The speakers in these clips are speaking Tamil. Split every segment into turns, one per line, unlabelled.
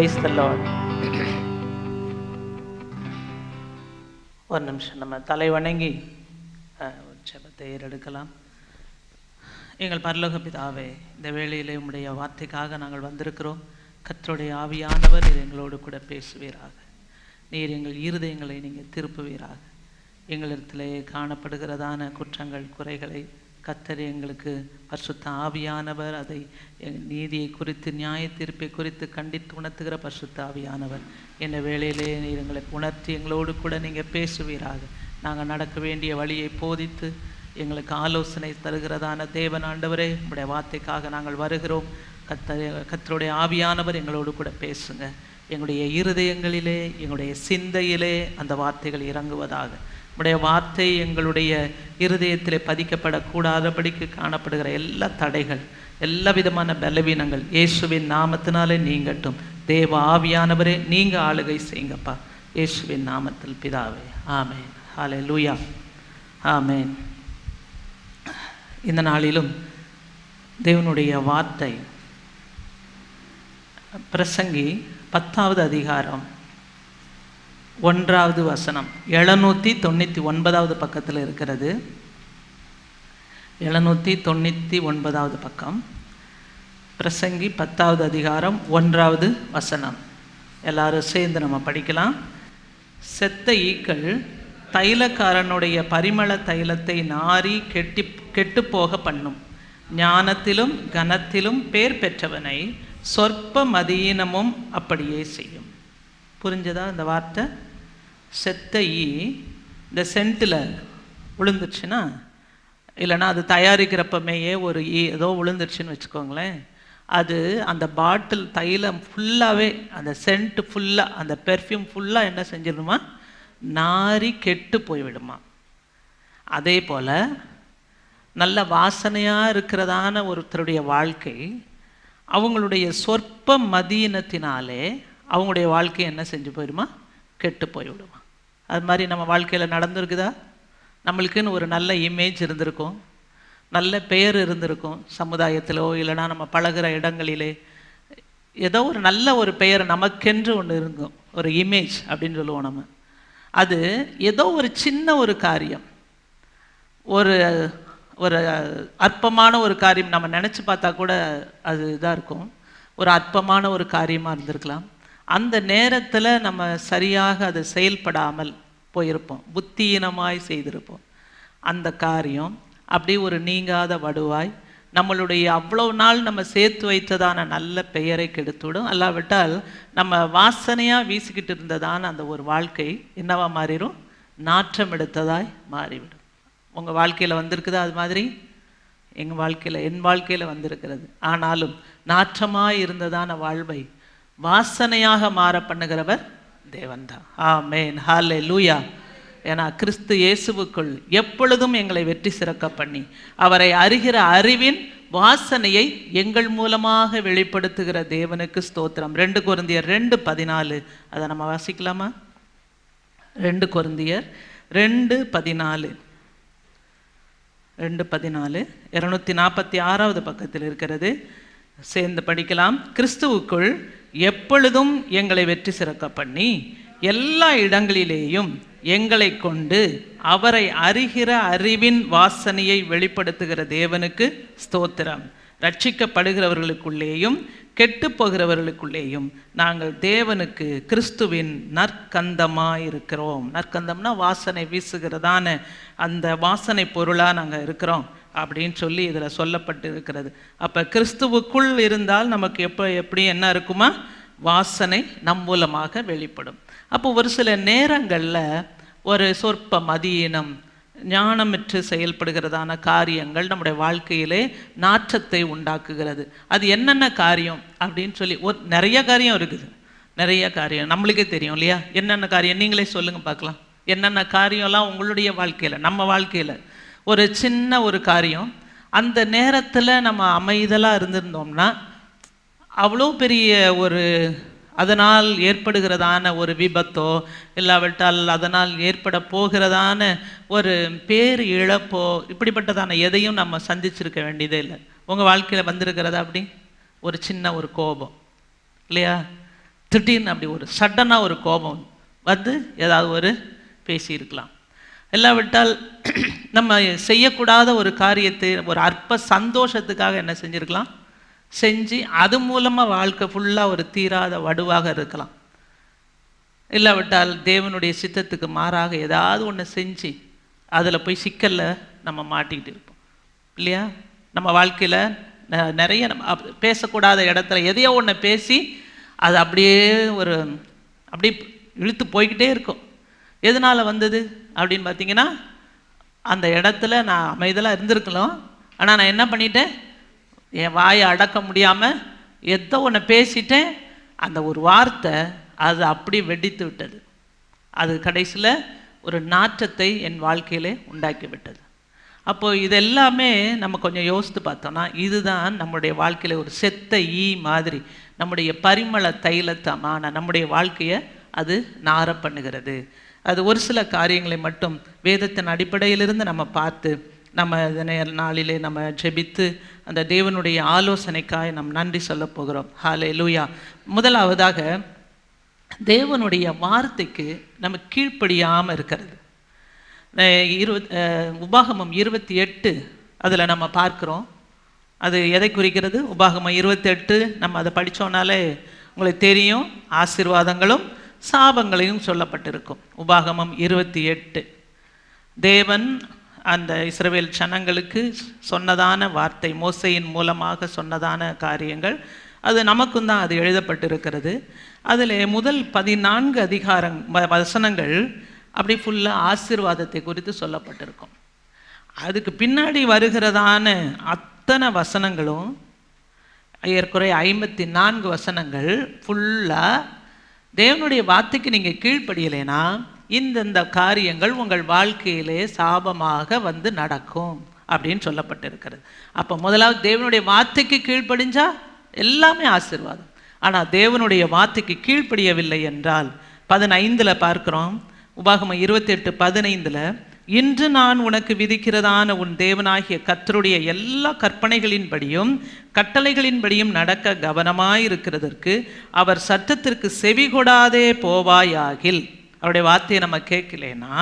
Praise the Lord. ஒரு நிமிஷம் நம்ம தலை வணங்கி ஜெபத்தை ஏறெடுக்கலாம். எங்கள் பரலோக பிதாவே, இந்த வேளையிலே உம்முடைய வார்த்தைக்காக நாங்கள் வந்திருக்கிறோம். கர்த்தருடைய ஆவியானவர் நீர் எங்களோடு கூட பேசுவீராக. நீர் எங்கள் இருதயங்களை நீங்கள் திருப்புவீராக. எங்களிடத்திலே காணப்படுகிறதான குற்றங்கள் குறைகளை கர்த்தர் எங்களுக்கு பரிசுத்த ஆவியானவர் அதை நீதியை குறித்து நியாய தீர்ப்பை குறித்து கண்டித்து உணர்த்துகிற பரிசுத்த ஆவியானவர் இந்த வேளையிலே நீர் எங்களுக்கு உணர்த்தி எங்களோடு கூட நீங்கள் பேசுவீராக. நாங்கள் நடக்க வேண்டிய வழியை போதித்து எங்களுக்கு ஆலோசனை தருகிறதான தேவன் ஆண்டவரே, உங்களுடைய வார்த்தைக்காக நாங்கள் வருகிறோம். கர்த்தருடைய ஆவியானவர் எங்களோடு கூட பேசுங்க. எங்களுடைய இருதயங்களிலே எங்களுடைய சிந்தையிலே அந்த வார்த்தைகள் இறங்குவதாக. உடைய வார்த்தை எங்களுடைய இருதயத்திலே பதிக்கப்படக்கூடாதபடிக்கு காணப்படுகிற எல்லா தடைகள், எல்லா விதமான பலவீனங்கள் இயேசுவின் நாமத்தினாலே நீங்கட்டும். தேவ ஆவியானவரே, நீங்கள் ஆளுகை செய்யுங்கப்பா, இயேசுவின் நாமத்தில் பிதாவே, ஆமேன். ஹல்லேலூயா, ஆமேன். இந்த நாளிலும் தேவனுடைய வார்த்தை பிரசங்கி 10வது அதிகாரம் 1வது வசனம் 799வது பக்கத்தில் இருக்கிறது. 799வது பக்கம், பிரசங்கி 10வது அதிகாரம் 1வது வசனம். எல்லாரும் சேர்ந்து நம்ம படிக்கலாம். செத்த ஈக்கள் தைலக்காரனுடைய பரிமள தைலத்தை நாரி கெட்டு போக பண்ணும். ஞானத்திலும் கனத்திலும் பேர் பெற்றவனை சொற்ப மதியினமும் அப்படியே செய்யும். புரிஞ்சதா இந்த வார்த்தை? செத்த ஈ இந்த சென்ட்டில் விழுந்துருச்சுன்னா, இல்லைன்னா அது தயாரிக்கிறப்பமேயே ஒரு ஈ ஏதோ விழுந்துருச்சுன்னு வச்சுக்கோங்களேன், அது அந்த பாட்டில் தைலம் ஃபுல்லாகவே, அந்த சென்ட்டு ஃபுல்லாக, அந்த பெர்ஃப்யூம் ஃபுல்லாக என்ன செஞ்சிடணுமா? நாரி கெட்டு போய்விடுமா. அதே போல் நல்ல வாசனையாக இருக்கிறதான ஒருத்தருடைய வாழ்க்கை அவங்களுடைய சொற்ப மதியினத்தினாலே அவங்களுடைய வாழ்க்கை என்ன செஞ்சு போயிடுமா? கெட்டு போய்விடுமா. அது மாதிரி நம்ம வாழ்க்கையில் நடந்துருக்குதா? நம்மளுக்குன்னு ஒரு நல்ல இமேஜ் இருந்திருக்கும், நல்ல பெயர் இருந்திருக்கும் சமுதாயத்திலோ, இல்லைனா நம்ம பழகிற இடங்களிலே ஏதோ ஒரு நல்ல ஒரு பெயர் நமக்கென்று ஒன்று இருக்கும், ஒரு இமேஜ் அப்படின்னு சொல்லுவோம் நம்ம. அது ஏதோ ஒரு சின்ன ஒரு காரியம், ஒரு ஒரு அற்பமான ஒரு காரியம் நம்ம நினச்சி பார்த்தா கூட அது இதாக இருக்கும், ஒரு அற்பமான ஒரு காரியமாக இருந்திருக்கலாம். அந்த நேரத்தில் நம்ம சரியாக அதை செயல்படாமல் போயிருப்போம், புத்தியீனமாய் செய்திருப்போம். அந்த காரியம் அப்படி ஒரு நீங்காத வடுவாய் நம்மளுடைய அவ்வளோ நாள் நம்ம சேர்த்து வைத்ததான நல்ல பெயரை கெடுத்துவிடும். அல்லாவிட்டால் நம்ம வாசனையாக வீசிக்கிட்டு இருந்ததான அந்த ஒரு வாழ்க்கை என்னவா மாறிடும்? நாற்றம் எடுத்ததாய் மாறிவிடும். உங்கள் வாழ்க்கையில் வந்திருக்குதா அது மாதிரி? என் வாழ்க்கையில் வந்திருக்கிறது. ஆனாலும் நாற்றமாய் இருந்ததான வாழ்வை வாசனையாக மாற பண்ணுகிறவர் தேவன்தான். ஆமேன், ஹல்லேலூயா. ஏன்னா கிறிஸ்து இயேசுவுக்குள் எப்பொழுதும் எங்களை வெற்றி சிறக்க பண்ணி அவரை அறிகிற அறிவின் வாசனையை எங்கள் மூலமாக வெளிப்படுத்துகிற தேவனுக்கு ஸ்தோத்திரம். 2 கொரிந்தியர் 2:14 அதை நம்ம வாசிக்கலாமா? 2 கொரிந்தியர் 2:14 246வது பக்கத்தில் இருக்கிறது. சேர்ந்து படிக்கலாம். கிறிஸ்துவுக்குள் எப்பொழுதும் எங்களை வெற்றி சிறக்க பண்ணி எல்லா இடங்களிலேயும் எங்களை கொண்டு அவரை அறிகிற அறிவின் வாசனையை வெளிப்படுத்துகிற தேவனுக்கு ஸ்தோத்திரம். ரட்சிக்கப்படுகிறவர்களுக்குள்ளேயும் கெட்டு போகிறவர்களுக்குள்ளேயும் நாங்கள் தேவனுக்கு கிறிஸ்துவின் நற்கந்தமாக இருக்கிறோம். நற்கந்தம்னா வாசனை வீசுகிறதான அந்த வாசனை பொருளாக நாங்கள் இருக்கிறோம் அப்படின்னு சொல்லி இதில் சொல்லப்பட்டு இருக்கிறது. அப்போ கிறிஸ்துவுக்குள் இருந்தால் நமக்கு எப்படி என்ன இருக்குமா? வாசனை நம் மூலமாக வெளிப்படும். அப்போ ஒரு சில நேரங்களில் ஒரு சொற்ப மதியினம், ஞானமற்று செயல்படுகிறதான காரியங்கள் நம்முடைய வாழ்க்கையிலே நாற்றத்தை உண்டாக்குகிறது. அது என்னென்ன காரியம் அப்படின்னு சொல்லி நிறைய காரியம் இருக்குது, நிறைய காரியம் நம்மளுக்கே தெரியும் இல்லையா? என்னென்ன காரியம் நீங்களே சொல்லுங்கள் பார்க்கலாம். என்னென்ன காரியம்லாம் உங்களுடைய வாழ்க்கையில், நம்ம வாழ்க்கையில் ஒரு சின்ன ஒரு காரியம், அந்த நேரத்தில் நம்ம அமைதலாக இருந்திருந்தோம்னா அவ்வளோ பெரிய ஒரு அதனால் ஏற்படுகிறதான ஒரு விபத்தோ இல்லாவிட்டால் அதனால் ஏற்பட போகிறதான ஒரு பேர் இழப்போ இப்படிப்பட்டதான எதையும் நம்ம சந்திச்சிருக்க வேண்டியதே இல்லை. உங்கள் வாழ்க்கையில் வந்திருக்கிறதா அப்படி ஒரு சின்ன ஒரு கோபம் இல்லையா? திடீர்னு அப்படி ஒரு சடனாக ஒரு கோபம் வந்து ஏதாவது ஒரு பேசியிருக்கலாம். இல்லாவிட்டால் நம்ம செய்யக்கூடாத ஒரு காரியத்தை ஒரு அற்ப சந்தோஷத்துக்காக என்ன செஞ்சுருக்கலாம், செஞ்சு அது மூலமாக வாழ்க்கை ஃபுல்லாக ஒரு தீராத வடுவாக இருக்கலாம். இல்லாவிட்டால் தேவனுடைய சித்தத்துக்கு மாறாக ஏதாவது ஒன்று செஞ்சு அதில் போய் சிக்கலில் நம்ம மாட்டிக்கிட்டு இருப்போம் இல்லையா? நம்ம வாழ்க்கையில் நிறைய நம்ம பேசக்கூடாத இடத்துல எதையோ ஒன்று பேசி அது அப்படியே அப்படியே இழுத்து போய்கிட்டே இருக்கும். எதனால் வந்தது அப்படின்னு பார்த்தீங்கன்னா, அந்த இடத்துல நான் அமைதலாக இருந்திருக்கலாம், ஆனால் நான் என்ன பண்ணிட்டேன், என் வாயை அடக்க முடியாமல் ஏதோ ஒன்று பேசிட்டேன். அந்த ஒரு வார்த்தை அது அப்படி வெடித்து விட்டது. அது கடைசியில் ஒரு நாற்றத்தை என் வாழ்க்கையிலே உண்டாக்கி விட்டது. அப்போது இதெல்லாமே நம்ம கொஞ்சம் யோசித்து பார்த்தோன்னா, இதுதான் நம்முடைய வாழ்க்கையில் ஒரு செத்த ஈ மாதிரி நம்முடைய பரிமள தைலத்தமான நம்முடைய வாழ்க்கையை அது நார பண்ணுகிறது. அது ஒரு சில காரியங்களை மட்டும் வேதத்தின் அடிப்படையிலிருந்து நம்ம பார்த்து நம்ம நாளிலே நம்ம ஜெபித்து அந்த தேவனுடைய ஆலோசனைக்காய் நம்ம நன்றி சொல்ல போகிறோம். ஹல்லேலூயா. முதலாவதாக தேவனுடைய வார்த்தைக்கு நம்ம கீழ்ப்படியாமல் இருக்கிறது. உபாகமம் 28 அதில் நம்ம பார்க்குறோம். அது எதை குறிக்கிறது? உபாகமம் 28 நம்ம அதை படித்தோன்னாலே உங்களுக்கு தெரியும், ஆசீர்வாதங்களும் சாபங்களையும் சொல்லப்பட்டிருக்கும். உபாகமம் 28 தேவன் அந்த இஸ்ரவேல் ஜனங்களுக்கு சொன்னதான வார்த்தை, மோசையின் மூலமாக சொன்னதான காரியங்கள், அது நமக்கும் தான் அது எழுதப்பட்டிருக்கிறது. அதில் முதல் 14 வசனங்கள் அப்படி ஃபுல்லாக ஆசீர்வாதத்தை குறித்து சொல்லப்பட்டிருக்கும். அதுக்கு பின்னாடி வருகிறதான அத்தனை வசனங்களும் ஏற்குறைய 54 வசனங்கள் ஃபுல்லாக தேவனுடைய வார்த்தைக்கு நீங்கள் கீழ்ப்படியலைன்னா இந்தந்த காரியங்கள் உங்கள் வாழ்க்கையிலே சாபமாக வந்து நடக்கும் அப்படின்னு சொல்லப்பட்டிருக்கிறது. அப்போ முதலாவது தேவனுடைய வார்த்தைக்கு கீழ்ப்படிஞ்சா எல்லாமே ஆசீர்வாதம். ஆனால் தேவனுடைய வார்த்தைக்கு கீழ்ப்படியவில்லை என்றால் 15 பார்க்குறோம். உபாகமம் 28:15 இன்று நான் உனக்கு விதிக்கிறதான உன் தேவனாகிய கர்த்தருடைய எல்லா கற்பனைகளின்படியும் கட்டளைகளின்படியும் நடக்க கவனமாயிருக்கிறதற்கு அவர் சட்டத்திற்கு செவி கொடாதே போவாயாகில். அவருடைய வார்த்தையை நம்ம கேட்கலனா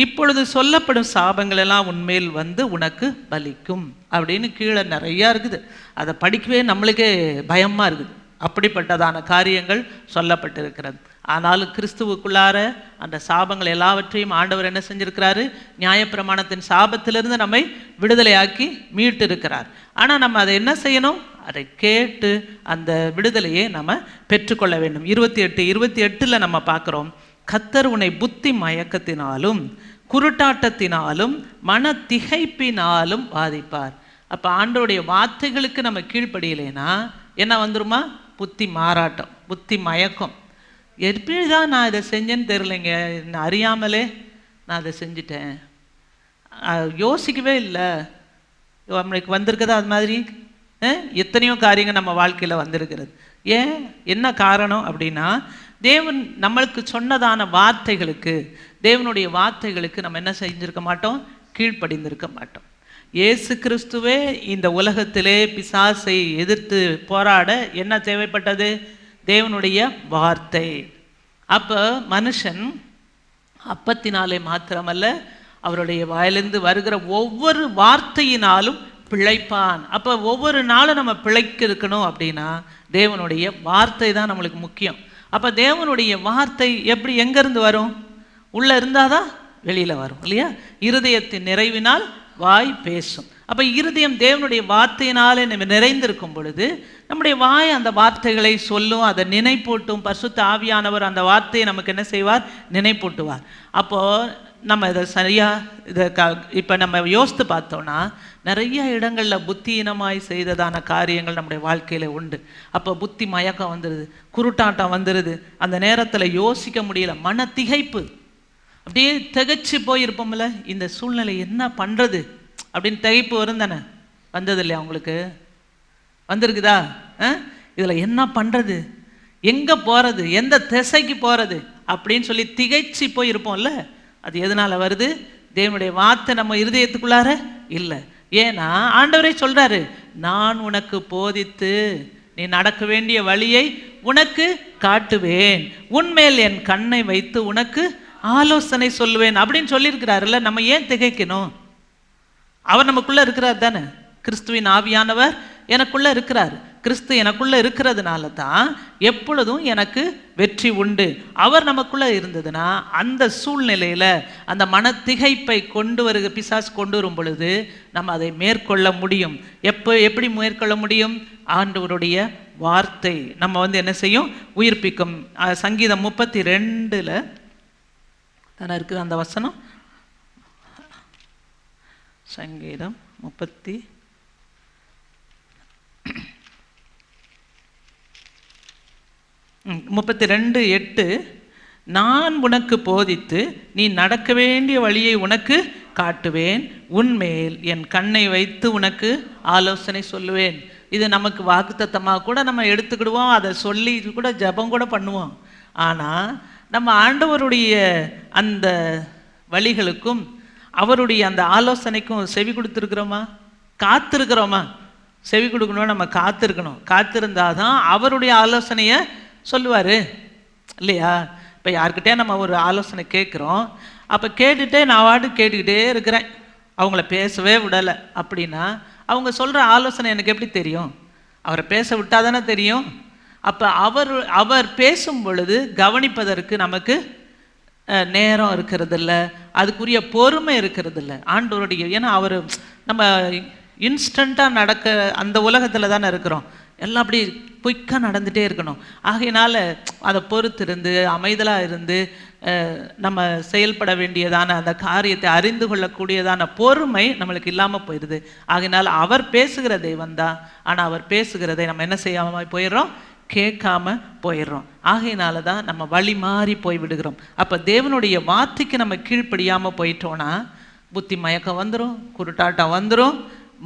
இப்பொழுது சொல்லப்படும் சாபங்கள் எல்லாம் உன்மேல் வந்து உனக்கு பலிக்கும் அப்படின்னு கீழே நிறையா இருக்குது. அதை படிக்கவே நம்மளுக்கே பயமாக இருக்குது. அப்படிப்பட்டதான காரியங்கள் சொல்லப்பட்டிருக்கிறது. ஆனாலும் கிறிஸ்துவுக்குள்ளார அந்த சாபங்கள் எல்லாவற்றையும் ஆண்டவர் என்ன செஞ்சிருக்கிறாரு, நியாயப்பிரமாணத்தின் சாபத்திலிருந்து நம்மை விடுதலையாக்கி மீட்டு இருக்கிறார். ஆனால் நம்ம அதை என்ன செய்யணும், அதை கேட்டு அந்த விடுதலையை நம்ம பெற்றுக்கொள்ள வேண்டும். 28:28 நம்ம பார்க்குறோம், கர்த்தர் உன்னை புத்தி மயக்கத்தினாலும் குருட்டாட்டத்தினாலும் மன திகைப்பினாலும் பாதிப்பார். அப்போ ஆண்டவருடைய வார்த்தைகளுக்கு நம்ம கீழ்ப்படியலைன்னா என்ன வந்துருமா, புத்தி மாறாட்டம், புத்தி மயக்கம். எப்படி தான் நான் இதை செஞ்சேன்னு தெரிலைங்க, அறியாமலே நான் அதை செஞ்சிட்டேன், யோசிக்கவே இல்லை, நம்மளுக்கு வந்திருக்குதா அது மாதிரி எத்தனையோ காரியங்கள் நம்ம வாழ்க்கையில் வந்திருக்கிறது. ஏன், என்ன காரணம் அப்படின்னா, தேவன் நம்மளுக்கு சொன்னதான வார்த்தைகளுக்கு, தேவனுடைய வார்த்தைகளுக்கு நம்ம என்ன செஞ்சிருக்க மாட்டோம், கீழ்ப்படிந்திருக்க மாட்டோம். இயேசு கிறிஸ்துவே இந்த உலகத்திலே பிசாசை எதிர்த்து போராட என்ன தேவைப்பட்டது, தேவனுடைய வார்த்தை. அப்போ மனுஷன் அப்பத்தினாலே மாத்திரமல்ல அவருடைய வாயிலிருந்து வருகிற ஒவ்வொரு வார்த்தையினாலும் பிழைப்பான். அப்போ ஒவ்வொரு நாளும் நம்ம பிழைக்க இருக்கணும் அப்படின்னா தேவனுடைய வார்த்தை தான் நம்மளுக்கு முக்கியம். அப்போ தேவனுடைய வார்த்தை எப்படி எங்கேருந்து வரும், உள்ளே இருந்தால் தான் வெளியில் வரும் இல்லையா? இருதயத்தின் நிறைவினால் வாய் பேசும். அப்போ இருதயம் தேவனுடைய வார்த்தையினாலே நம்ம நிறைந்திருக்கும் பொழுது நம்முடைய வாய் அந்த வார்த்தைகளை சொல்லும், அதை நினைப்பூட்டும். பரிசுத்த ஆவியானவர் அந்த வார்த்தையை நமக்கு என்ன செய்வார், நினைப்பூட்டுவார். அப்போது நம்ம இதை இப்போ நம்ம யோசித்து பார்த்தோன்னா நிறைய இடங்களில் புத்தியினமாய் செய்ததான காரியங்கள் நம்முடைய வாழ்க்கையில் உண்டு. அப்போ புத்தி மயக்கம் வந்துடுது, குருட்டாட்டம் வந்துடுது, அந்த நேரத்தில் யோசிக்க முடியல, மன திகைப்பு, அப்படியே திகைச்சு போயிருப்போம்ல, இந்த சூழ்நிலை என்ன பண்ணுறது அப்படின்னு திகைப்பு வரும் தானே, வந்தது இல்லையா உங்களுக்கு, வந்திருக்குதா? இதில் என்ன பண்ணுறது, எங்கே போகிறது, எந்த திசைக்கு போகிறது அப்படின்னு சொல்லி திகைச்சு போயிருப்போம்ல. அது எதனால் வருது, தேவனுடைய வார்த்தை நம்ம இருதயத்துக்குள்ளார இல்லை. ஏன்னா ஆண்டவரே சொல்கிறாரு, நான் உனக்கு போதித்து நீ நடக்க வேண்டிய வழியை உனக்கு காட்டுவேன், உன்மேல் என் கண்ணை வைத்து உனக்கு ஆலோசனை சொல்லுவேன் அப்படின்னு சொல்லியிருக்கிறாருல்ல. நம்ம ஏன் திகைக்கணும்? அவர் நமக்குள்ள இருக்கிறார் தானே. கிறிஸ்துவின் ஆவியானவர் எனக்குள்ள இருக்கிறார். கிறிஸ்து எனக்குள்ள இருக்கிறதுனால தான் எப்பொழுதும் எனக்கு வெற்றி உண்டு. அவர் நமக்குள்ள இருந்ததுன்னா அந்த சூழ்நிலையில அந்த மன திகைப்பை பிசாசு கொண்டு வரும் பொழுது நம்ம அதை மேற்கொள்ள முடியும். எப்படி மேற்கொள்ள முடியும்? ஆண்டவருடைய வார்த்தை நம்ம என்ன செய்யும்? உயிர்ப்பிக்கும். சங்கீதம் 32 தானே இருக்குது அந்த வசனம். சங்கீதம் 32:8 நான் உனக்கு போதித்து நீ நடக்க வேண்டிய வழியை உனக்கு காட்டுவேன், உன்மேல் என் கண்ணை வைத்து உனக்கு ஆலோசனை சொல்லுவேன். இது நமக்கு வாக்குத்தத்தமாக கூட நம்ம எடுத்துக்கிடுவோம், அதை சொல்லி கூட ஜெபம் கூட பண்ணுவோம். ஆனால் நம்ம ஆண்டவருடைய அந்த வழிகளுக்கும் அவருடைய அந்த ஆலோசனைக்கும் செவி கொடுத்துருக்குறோமா? காத்திருக்கிறோமா? செவி கொடுக்கணும், நம்ம காத்திருக்கணும். காத்திருந்தாதான் அவருடைய ஆலோசனையை சொல்லுவார் இல்லையா? இப்போ யார்கிட்டே நம்ம ஒரு ஆலோசனை கேட்குறோம், அப்போ கேட்டுகிட்டே நான் கேட்டுக்கிட்டே இருக்கிறேன், அவங்கள பேசவே விடலை அப்படின்னா அவங்க சொல்கிற ஆலோசனை எனக்கு எப்படி தெரியும்? அவரை பேச விட்டால் தானே தெரியும். அப்போ அவர் பேசும் பொழுது கவனிப்பதற்கு நமக்கு நேரம் இருக்கிறதில்ல, அதுக்குரிய பொறுமை இருக்கிறதில்ல ஆண்டவருடைய. ஏன்னா அவர் நம்ம இன்ஸ்டண்ட்டாக நடக்க அந்த உலகத்தில் தானே இருக்கிறோம், எல்லாம் அப்படி குயிக்காக நடந்துகிட்டே இருக்கணும். ஆகையினால அதை பொறுத்திருந்து அமைதலாக இருந்து நம்ம செயல்பட வேண்டியதான அந்த காரியத்தை அறிந்து கொள்ளக்கூடியதான பொறுமை நம்மளுக்கு இல்லாமல் போயிடுது. ஆகையினால அவர் பேசுகிற தெய்வம் தான், ஆனால் அவர் பேசுகிறதை நம்ம என்ன செய்யாமல் போயிடுறோம்? கேட்காம போயிடுறோம். ஆகையினால தான் நம்ம வழி மாறி போய் விடுகிறோம். அப்போ தேவனுடைய வார்த்தைக்கு நம்ம கீழ்ப்படியாமல் போயிட்டோன்னா புத்தி மயக்கம் வந்துடும், குருட்டாட்டம் வந்துடும்,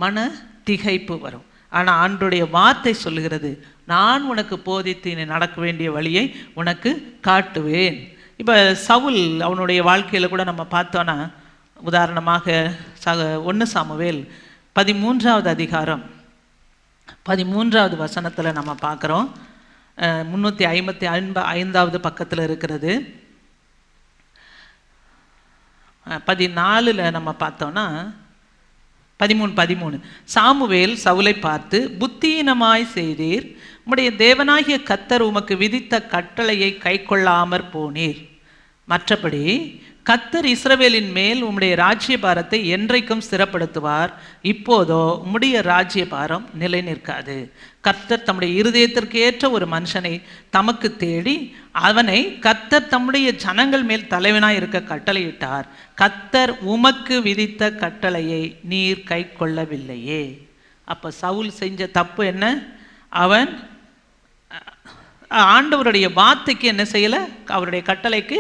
மன திகைப்பு வரும். ஆனால் ஆண்டவருடைய வார்த்தை சொல்லுகிறது, நான் உனக்கு போதித்து நீ நடக்க வேண்டிய வழியை உனக்கு காட்டுவேன். இப்போ சவுல் அவனுடைய வாழ்க்கையில் கூட நம்ம பார்த்தோன்னா, உதாரணமாக 1 சாமுவேல் 13வது அதிகாரம் 13வது வசனத்தில் நம்ம பார்க்குறோம். 355வது பக்கத்தில் இருக்கிறது. 14 நம்ம பார்த்தோன்னா 13 சாமுவேல் சவுலை பார்த்து, புத்தியீனமாய் செய்தீர், உம்முடைய தேவனாகிய கர்த்தர் உமக்கு விதித்த கட்டளையை கை கொள்ளாமற் போனீர். மற்றபடி கர்த்தர் இஸ்ரவேலின் மேல் உம்முடைய ராஜ்யபாரத்தை என்றைக்கும் ஸ்திரப்படுத்துவார். இப்போதோ உம்முடைய ராஜ்யபாரம் நிலை நிற்காது. கர்த்தர் தம்முடைய இருதயத்திற்கு ஏற்ற ஒரு மனுஷனை தமக்கு தேடி அவனை கர்த்தர் தம்முடைய ஜனங்கள் மேல் தலைவனாய் இருக்க கட்டளையிட்டார். கர்த்தர் உமக்கு விதித்த கட்டளையை நீர் கை கொள்ளவில்லையே. அப்போ சவுல் செஞ்ச தப்பு என்ன? அவன் ஆண்டவருடைய வார்த்தைக்கு என்ன செய்யலை? அவருடைய கட்டளைக்கு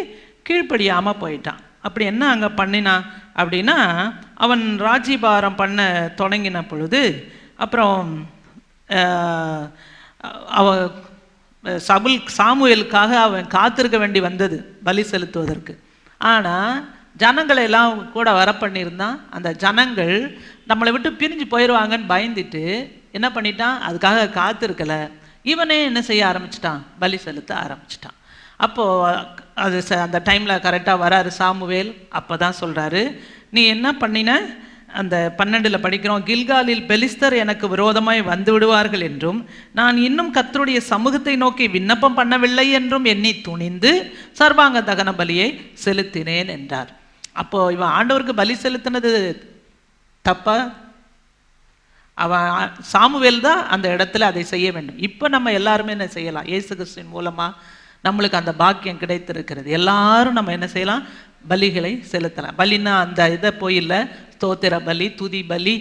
கீழ்ப்படியாமல் போயிட்டான். அப்படி என்ன அங்கே பண்ணினான் அப்படின்னா, அவன் ராஜ்யபாரம் பண்ண தொடங்கின பொழுது அப்புறம் சாமுவேலுக்காக அவன் காத்திருக்க வேண்டி வந்தது பலி செலுத்துவதற்கு. ஆனால் ஜனங்களை எல்லாம் கூட வர பண்ணியிருந்தான். அந்த ஜனங்கள் நம்மளை விட்டு பிரிஞ்சு போயிடுவாங்கன்னு பயந்துட்டு என்ன பண்ணிட்டான்? அதுக்காக காத்திருக்கலை. இவனே என்ன செய்ய ஆரம்பிச்சிட்டான்? பலி செலுத்த ஆரம்பிச்சிட்டான். அப்போது அது அந்த டைமில் கரெக்டாக வராரு சாமுவேல். அப்போ தான் சொல்கிறாரு, நீ என்ன பண்ணின? அந்த 12 படிக்கிறோம், கில்காலில் பெலிஸ்தர் எனக்கு விரோதமாய் வந்து விடுவார்கள் என்றும் நான் இன்னும் கர்த்தருடைய சமூகத்தை நோக்கி விண்ணப்பம் பண்ணவில்லை என்றும் எண்ணி துணிந்து சர்வாங்க தகன பலியை செலுத்தினேன் என்றார். அப்போது இவன் ஆண்டவருக்கு பலி செலுத்தினது தப்பா? அவன் சாமுவேல் தான் அந்த இடத்துல அதை செய்ய வேண்டும். இப்போ நம்ம எல்லாருமே என்ன செய்யலாம்? இயேசு கிறிஸ்துவின் மூலமாக நம்மளுக்கு அந்த பாக்கியம் கிடைத்திருக்கிறது. எல்லாரும் நம்ம என்ன செய்யலாம்? பலிகளை செலுத்தலாம். பலின்னா அந்த இதை போயில்ல, ஸ்தோத்திர பலி, துதி பலி,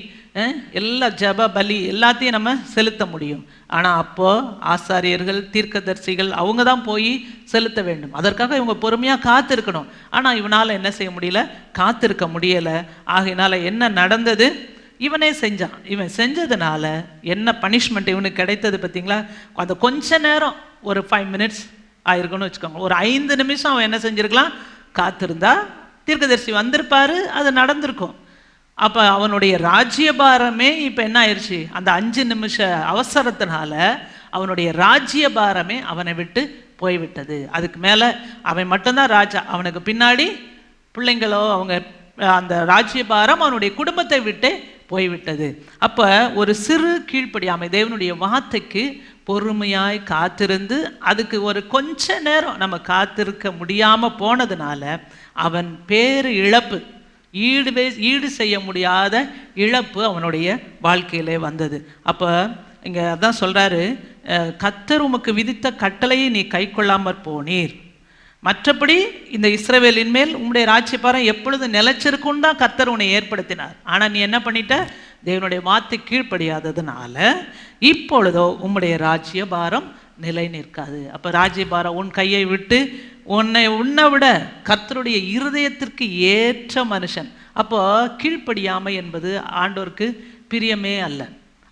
எல்லா ஜப பலி எல்லாத்தையும் நம்ம செலுத்த முடியும். ஆனால் அப்போது ஆசாரியர்கள், தீர்க்கதரிசிகள் அவங்க தான் போய் செலுத்த வேண்டும். அதற்காக இவங்க பொறுமையாக காத்திருக்கணும். ஆனால் இவனால் என்ன செய்ய முடியல? காத்திருக்க முடியலை. ஆகையினால என்ன நடந்தது? இவனே செஞ்சான். இவன் செஞ்சதுனால என்ன பனிஷ்மெண்ட் இவனுக்கு கிடைத்தது பார்த்தீங்களா? அந்த கொஞ்ச நேரம் ஒரு 5 minutes ஆயிருக்குன்னு வச்சுக்கோங்க. ஒரு 5 நிமிஷம் அவன் என்ன செஞ்சுருக்கலாம்? காத்திருந்தா தீர்க்கதரிசி வந்திருப்பாரு, அது நடந்திருக்கும். அப்போ அவனுடைய ராஜ்யபாரமே இப்போ என்ன ஆயிடுச்சு? அந்த 5 நிமிஷ அவசரத்தினால அவனுடைய ராஜ்யபாரமே அவனை விட்டு போய்விட்டது. அதுக்கு மேலே அவன் மட்டும்தான் ராஜா. அவனுக்கு பின்னாடி பிள்ளைங்களோ அவங்க அந்த ராஜ்யபாரம் அவனுடைய குடும்பத்தை விட்டு போய்விட்டது. அப்போ ஒரு சிறு கீழ்ப்படியாமை, தேவனுடைய வார்த்தைக்கு பொறுமையாய் காத்திருந்து அதுக்கு ஒரு கொஞ்ச நேரம் நம்ம காத்திருக்க முடியாமல் போனதுனால அவன் பேரு இழப்பு, ஈடு செய்ய முடியாத இழப்பு அவனுடைய வாழ்க்கையிலே வந்தது. அப்போ இங்கே அதான் சொல்கிறாரு, கர்த்தர் உமக்கு விதித்த கட்டளையை நீ கை கொள்ளாமற் போனீர், மற்றபடி இந்த இஸ்ரவேலின் மேல் உம்முடைய ராஜ்யபாரம் எப்பொழுது நிலைச்சிருக்கும் தான் கர்த்தர் உன்னை ஏற்படுத்தினார். ஆனால் நீ என்ன பண்ணிட்ட? தேவனுடைய வார்த்தை கீழ்ப்படியாததுனால இப்பொழுதோ உம்முடைய ராஜ்யபாரம் நிலை நிற்காது. அப்போ ராஜ்யபாரம் உன் கையை விட்டு உன்னை விட கர்த்தருடைய இருதயத்திற்கு ஏற்ற மனுஷன். அப்போ கீழ்ப்படியாமை என்பது ஆண்டோருக்கு பிரியமே அல்ல,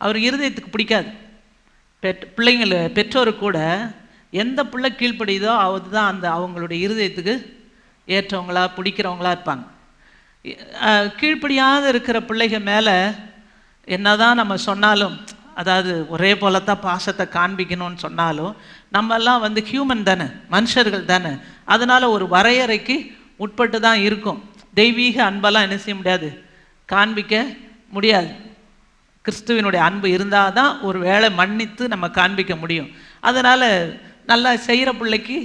அவர் இருதயத்துக்கு பிடிக்காது. பிள்ளைங்கள் பெற்றோரு கூட எந்த பிள்ளை கீழ்ப்படியுதோ அதுதான் அந்த அவங்களுடைய இருதயத்துக்கு ஏற்றவங்களா பிடிக்கிறவங்களா இருப்பாங்க. கீழ்ப்படியாத இருக்கிற பிள்ளைகள் மேலே என்னதான் நம்ம சொன்னாலும், அதாவது ஒரே போலத்தான் பாசத்தை காண்பிக்கணும்னு சொன்னாலும், நம்மெல்லாம் வந்து ஹியூமன் தானே, மனுஷர்கள் தானே, அதனால் ஒரு வரையறைக்கு உட்பட்டு தான் இருக்கும். தெய்வீக அன்பெல்லாம் என்ன செய்ய முடியாது, காண்பிக்க முடியாது. கிறிஸ்துவினுடைய அன்பு இருந்தால் தான் ஒரு வேளை மன்னித்து நம்ம காண்பிக்க முடியும். அதனால் நல்லா செய்கிற பிள்ளைக்கு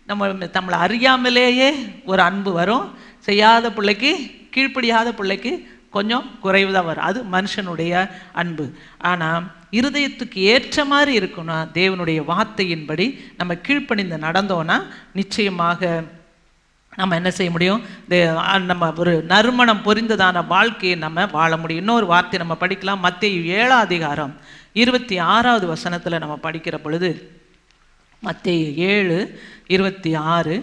நம்மளை அறியாமலேயே ஒரு அன்பு வரும், செய்யாத பிள்ளைக்கு கீழ்ப்படியாத பிள்ளைக்கு கொஞ்சம் குறைவு தான் வரும். அது மனுஷனுடைய அன்பு. ஆனால் இருதயத்துக்கு ஏற்ற மாதிரி இருக்குன்னா தேவனுடைய வார்த்தையின்படி நம்ம கீழ்ப்பணிந்து நடந்தோன்னா நிச்சயமாக நம்ம என்ன செய்ய முடியும், நம்ம ஒரு நறுமணம் பொரிந்ததான வாழ்க்கையை நம்ம வாழ முடியும். இன்னொரு வார்த்தை நம்ம படிக்கலாம். மத்தேயு 7ஆம் அதிகாரம் 26வது வசனத்தில் நம்ம படிக்கிற பொழுது, மத்தேயு 7:26,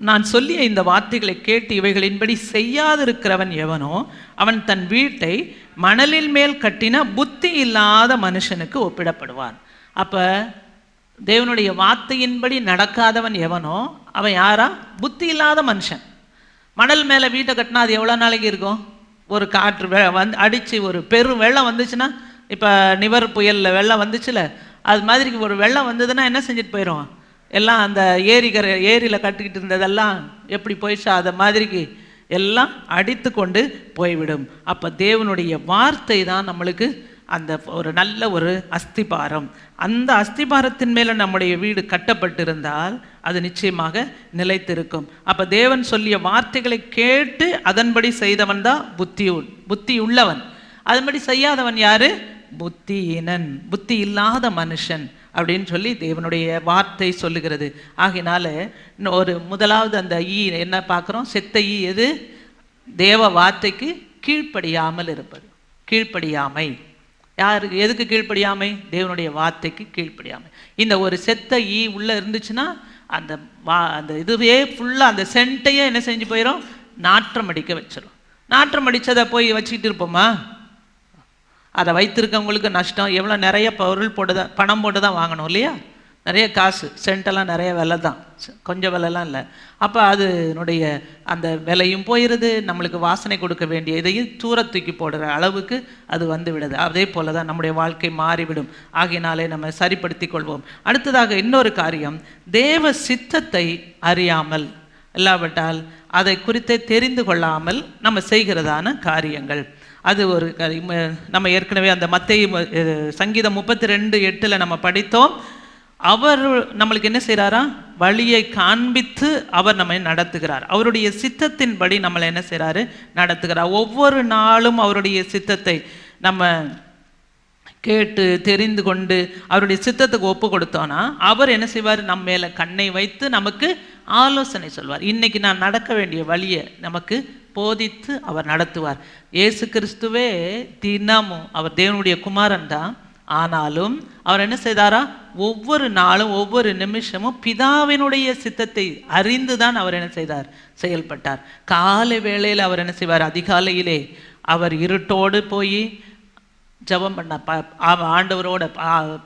நான் சொல்லிய இந்த வார்த்தைகளை கேட்டு இவைகளின்படி செய்யாதிருக்கிறவன் எவனோ அவன் தன் வீட்டை மணலில் மேல் கட்டின புத்தி இல்லாத மனுஷனுக்கு ஒப்பிடப்படுவான். அப்போ தேவனுடைய வார்த்தையின்படி நடக்காதவன் எவனோ அவன் யாரா? புத்தி இல்லாத மனுஷன். மணல் மேலே வீட்டை கட்டினா அது எவ்வளோ நாளைக்கு இருக்கும்? ஒரு காற்று அடித்து ஒரு பெரும் வெள்ளம் வந்துச்சுன்னா, இப்போ நிவர் புயலில் வெள்ளம் வந்துச்சுல, அது மாதிரி ஒரு வெள்ளம் வந்ததுன்னா என்ன செஞ்சுட்டு போயிடும்? எல்லாம் அந்த ஏரியில் கட்டிக்கிட்டு இருந்ததெல்லாம் எப்படி போயிடுச்சோ அதை மாதிரிக்கு எல்லாம் அடித்து கொண்டு போய்விடும். அப்போ தேவனுடைய வார்த்தை தான் நம்மளுக்கு அந்த ஒரு நல்ல ஒரு அஸ்திபாரம். அந்த அஸ்திபாரத்தின் மேலே நம்முடைய வீடு கட்டப்பட்டிருந்தால் அது நிச்சயமாக நிலைத்திருக்கும். அப்போ தேவன் சொல்லிய வார்த்தைகளை கேட்டு அதன்படி செய்தவன் தான் புத்தி உள்ளவன். அதன்படி செய்யாதவன் யாரு? புத்தியினன், புத்தி இல்லாத மனுஷன் அப்படின்னு சொல்லி தேவனுடைய வார்த்தை சொல்லுகிறது. ஆகினால ஒரு முதலாவது அந்த என்ன பார்க்குறோம்? செத்த எது? தேவ வார்த்தைக்கு கீழ்ப்படியாமல் இருப்பது. கீழ்ப்படியாமை யாருக்கு? எதுக்கு கீழ்ப்படியாமை? தேவனுடைய வார்த்தைக்கு கீழ்ப்படியாமை. இந்த ஒரு செத்த உள்ளே இருந்துச்சுன்னா அந்த இதுவே ஃபுல்லாக அந்த சென்ட்டையே என்ன செஞ்சு போயிடும்? நாற்றம் அடிக்க வச்சிடும். நாற்றம் அடித்ததை போய் வச்சுக்கிட்டு இருப்போமா? அதை வைத்திருக்கவங்களுக்கு நஷ்டம். எவ்வளோ நிறைய பொருள் பணம் போட்டு தான் வாங்கணும் இல்லையா? நிறைய காசு, சென்டெல்லாம் நிறைய விலை தான், கொஞ்சம் விலைலாம் இல்லை. அப்போ அதனுடைய அந்த விலையும் போயிடுது, நம்மளுக்கு வாசனை கொடுக்க வேண்டிய இதையும் தூரத்தூக்கி போடுற அளவுக்கு அது வந்து விடுது. அதே போல தான் நம்முடைய வாழ்க்கை மாறிவிடும். ஆகையினாலே நம்ம சரிப்படுத்தி கொள்வோம். அடுத்ததாக இன்னொரு காரியம், தேவ சித்தத்தை அறியாமல் இல்லாவிட்டால் அதை குறித்து தெரிந்து கொள்ளாமல் நம்ம செய்கிறதான காரியங்கள். அது ஒரு நம்ம ஏற்கனவே அந்த மத்தேயு சங்கீதம் 32:8 நம்ம படித்தோம். அவர் நம்மளுக்கு என்ன செய்கிறாரா? வழியை காண்பித்து அவர் நம்மை நடத்துகிறார். அவருடைய சித்தத்தின்படி நம்மளை என்ன செய்கிறாரு? நடத்துகிறார். ஒவ்வொரு நாளும் அவருடைய சித்தத்தை நம்ம கேட்டு தெரிந்து கொண்டு அவருடைய சித்தத்துக்கு ஒப்பு கொடுத்தோன்னா அவர் என்ன செய்வார்? நம்ம மேலே கண்ணை வைத்து நமக்கு ஆலோசனை சொல்வார். இன்னைக்கு நான் நடக்க வேண்டிய வழியை நமக்கு போதித்து அவர் நடத்துவார். இயேசு கிறிஸ்துவே தினமும் அவர் தேவனுடைய குமாரன் தான். ஆனாலும் அவர் என்ன செய்தாரா? ஒவ்வொரு நாளும் ஒவ்வொரு நிமிஷமும் பிதாவினுடைய சித்தத்தை அறிந்து தான் அவர் என்ன செய்தார்? செயல்பட்டார். காலை வேளையில் அவர் என்ன செய்வார்? அதிகாலையிலே அவர் இருட்டோடு போய் ஜெபம் பண்ண ஆண்டவரோட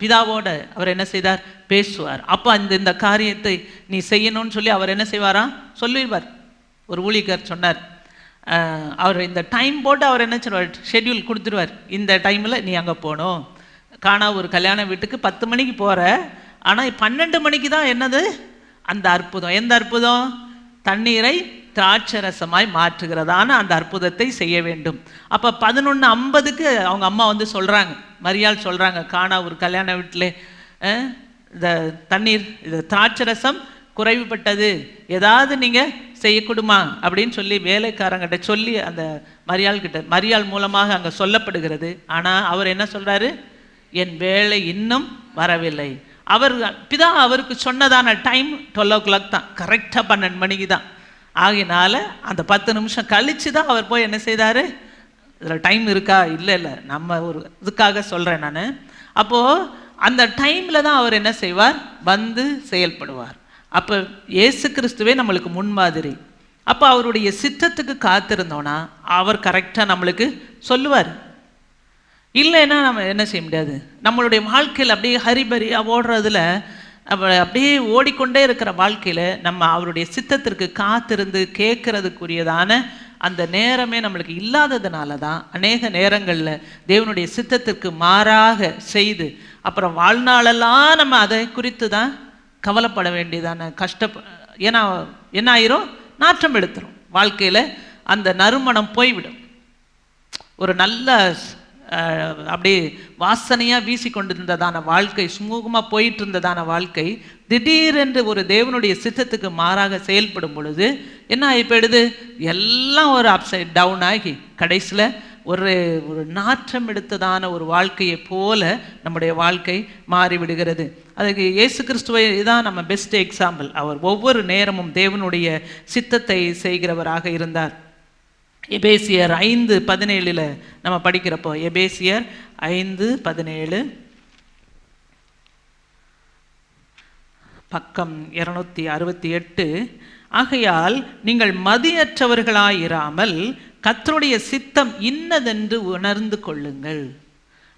பிதாவோட அவர் என்ன செய்தார்? பேசுவார். அப்போ இந்த காரியத்தை நீ செய்யணும்னு சொல்லி அவர் என்ன செய்வாரா? சொல்லிடுவார். ஒரு ஊழியர் சொன்னார், அவர் இந்த டைம் போட்டு அவர் என்ன சொல்லுவார், ஷெட்யூல் கொடுத்துருவார். இந்த டைமில் நீ அங்கே போகணும். காணா ஒரு கல்யாண வீட்டுக்கு 10 மணிக்கு போகிற, ஆனால் 12 மணிக்கு தான் என்னது அந்த அற்புதம். எந்த அற்புதம்? தண்ணீரை திராட்சரசமாய் மாற்றுகிறதான அந்த அற்புதத்தை செய்ய வேண்டும். அப்போ 11:50க்கு அவங்க அம்மா வந்து சொல்கிறாங்க, மரியாள் சொல்கிறாங்க, காணா ஒரு கல்யாண வீட்டில் இந்த தண்ணீர் இது திராட்சரசம் குறைவுபட்டது, ஏதாவது நீங்கள் செய்யக்கூடுமா அப்படின்னு சொல்லி வேலைக்காரங்கிட்ட சொல்லி அந்த மரியாள் மூலமாக அங்கே சொல்லப்படுகிறது. ஆனால் அவர் என்ன சொல்கிறாரு, என் வேலை இன்னும் வரவில்லை. அவர் பிதா அவருக்கு சொன்னதான டைம் 12 o'clock தான், கரெக்டாக 12 மணிக்கு தான். ஆகினால அந்த 10 நிமிஷம் கழித்து தான் அவர் போய் என்ன செய்தார், இதில் டைம் இருக்கா, இல்லை நம்ம ஒரு இதுக்காக சொல்கிறேன் நான். அப்போது அந்த டைமில் தான் அவர் என்ன செய்வார், வந்து செயல்படுவார். அப்போ இயேசு கிறிஸ்துவே நம்மளுக்கு முன்மாதிரி. அப்போ அவருடைய சித்தத்துக்கு காத்திருந்தோன்னா அவர் கரெக்டாக நம்மளுக்கு சொல்லுவார். இல்லைன்னா நம்ம என்ன செய்ய முடியாது. நம்மளுடைய வாழ்க்கையில் அப்படியே ஹரிபரியாக ஓடுறதுல அப்படியே ஓடிக்கொண்டே இருக்கிற வாழ்க்கையில் நம்ம அவருடைய சித்தத்திற்கு காத்திருந்து கேட்கறதுக்குரியதான அந்த நேரமே நம்மளுக்கு இல்லாததுனால தான் அநேக நேரங்களில் தேவனுடைய சித்தத்திற்கு மாறாக செய்து அப்புறம் வாழ்நாளெல்லாம் நம்ம அதை குறித்து தான் கவலைப்பட வேண்டியதான ஏன்னா என்ன ஆயிரும், நாற்றம் எடுத்துரும். வாழ்க்கையில் அந்த நறுமணம் போய்விடும். ஒரு நல்ல அப்படியே வாசனையாக வீசி கொண்டிருந்ததான வாழ்க்கை, சுமூகமாக போயிட்டு இருந்ததான வாழ்க்கை திடீரென்று ஒரு தேவனுடைய சித்தத்துக்கு மாறாக செயல்படும் பொழுது என்ன ஆகிப்போயிடுது, எல்லாம் ஒரு அப்சைட் டவுன் ஆகி கடைசியில் ஒரு நாற்றம் எடுத்ததான ஒரு வாழ்க்கையை போல நம்முடைய வாழ்க்கை மாறிவிடுகிறது. அதுக்கு இயேசு கிறிஸ்துவை தான் நம்ம பெஸ்ட் எக்ஸாம்பிள். அவர் ஒவ்வொரு நேரமும் தேவனுடைய சித்தத்தை செய்கிறவராக இருந்தார். எபேசியர் 5:17 நம்ம படிக்கிறப்போ, எபேசியர் 5:17 பக்கம் 268, ஆகையால் நீங்கள் மதியற்றவர்களாயிராமல் கர்த்தருடைய சித்தம் இன்னதென்று உணர்ந்து கொள்ளுங்கள்.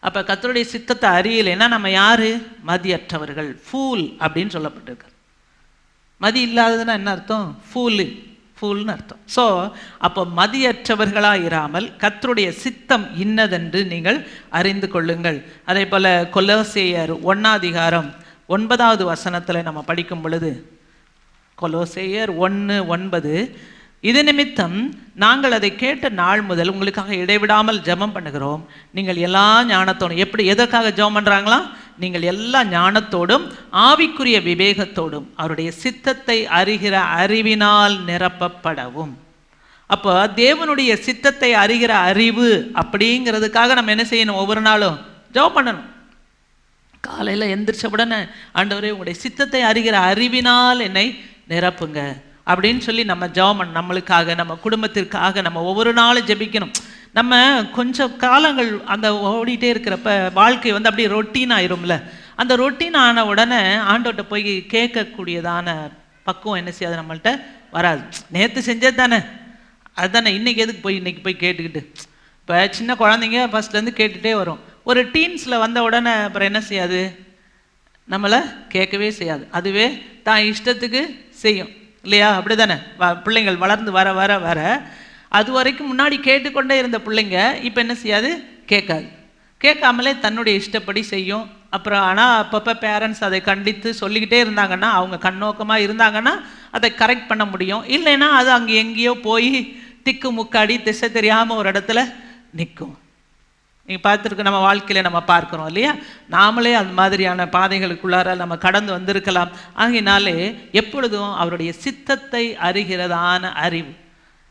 அப்போ கர்த்தருடைய சித்தத்தை அறியலைன்னா நம்ம யாரு, மதியற்றவர்கள், ஃபூல் அப்படின்னு சொல்லப்பட்டிருக்கு. மதி இல்லாததுன்னா என்ன அர்த்தம், ஃபூல்னு அர்த்தம். ஸோ அப்போ மதியற்றவர்களாக இராமல் கர்த்தருடைய சித்தம் இன்னதென்று நீங்கள் அறிந்து கொள்ளுங்கள். அதே போல் கொலோசேயர் 1:9 நம்ம படிக்கும் பொழுது, கொலோசேயர் 1:9, இது நிமித்தம் நாங்கள் அதை கேட்ட நாள் முதல் உங்களுக்காக இடைவிடாமல் ஜெபம் பண்ணுகிறோம். நீங்கள் எல்லா ஞானத்தோடும், எதற்காக ஜெபம் பண்ணுறாங்களா, நீங்கள் எல்லா ஞானத்தோடும் ஆவிக்குரிய விவேகத்தோடும் அவருடைய சித்தத்தை அறிகிற அறிவினால் நிரப்பப்படவும். அப்போ தேவனுடைய சித்தத்தை அறிகிற அறிவு அப்படிங்கிறதுக்காக நம்ம என்ன செய்யணும், ஒவ்வொரு நாளும் ஜெபம் பண்ணணும். காலையில் எந்திரிச்ச உடனே ஆண்டவரே உங்களுடைய சித்தத்தை அறிகிற அறிவினால் என்னை நிரப்புங்க அப்படின்னு சொல்லி நம்ம ஜெபம் பண்ணணும். நம்மளுக்காக, நம்ம குடும்பத்திற்காக நம்ம ஒவ்வொரு நாளும் ஜெபிக்கணும். நம்ம கொஞ்சம் காலங்கள் அந்த ஓடிட்டே இருக்கிறப்ப வாழ்க்கை வந்து அப்படியே ரொட்டீன் ஆயிரும்ல. அந்த ரொட்டீன் ஆன உடனே ஆண்டவர்கிட்ட போய் கேட்கக்கூடியதான பக்குவம் என்ன செய்யாது, நம்மள்கிட்ட வராது. நேற்று செஞ்சது தானே, அதுதானே இன்றைக்கி எதுக்கு போய் இன்றைக்கி போய் கேட்டுக்கிட்டு. இப்போ சின்ன குழந்தைங்க ஃபஸ்ட்லேருந்து கேட்டுகிட்டே வரும். ஒரு டீன்ஸில் வந்த உடனே அப்புறம் என்ன செய்யாது, நம்மளை கேட்கவே செய்யாது. அதுவே தான் இஷ்டத்துக்கு செய்யும் இல்லையா, அப்படி தானே. பிள்ளைங்கள் வளர்ந்து வர வர வர அது வரைக்கும் முன்னாடி கேட்டுக்கொண்டே இருந்த பிள்ளைங்க இப்போ என்ன செய்யாது, கேட்காமலே தன்னுடைய இஷ்டப்படி செய்யும். அப்புறம் ஆனால் அப்பப்போ பேரண்ட்ஸ் அதை கண்டித்து சொல்லிக்கிட்டே இருந்தாங்கன்னா, அவங்க கண்ணோக்கமாக இருந்தாங்கன்னா அதை கரெக்ட் பண்ண முடியும். இல்லைன்னா அது அங்கே எங்கேயோ போய் திக்கு முக்காடி திசை தெரியாமல் ஒரு இடத்துல நிற்கும். நீங்கள் பார்த்துருக்கு, நம்ம வாழ்க்கையில் நம்ம பார்க்குறோம் இல்லையா, நாமளே அந்த மாதிரியான பாதைகளுக்குள்ளார நம்ம கடந்து வந்திருக்கலாம். ஆகினாலே எப்பொழுதும் அவருடைய சித்தத்தை அறிகிறதான அறிவு,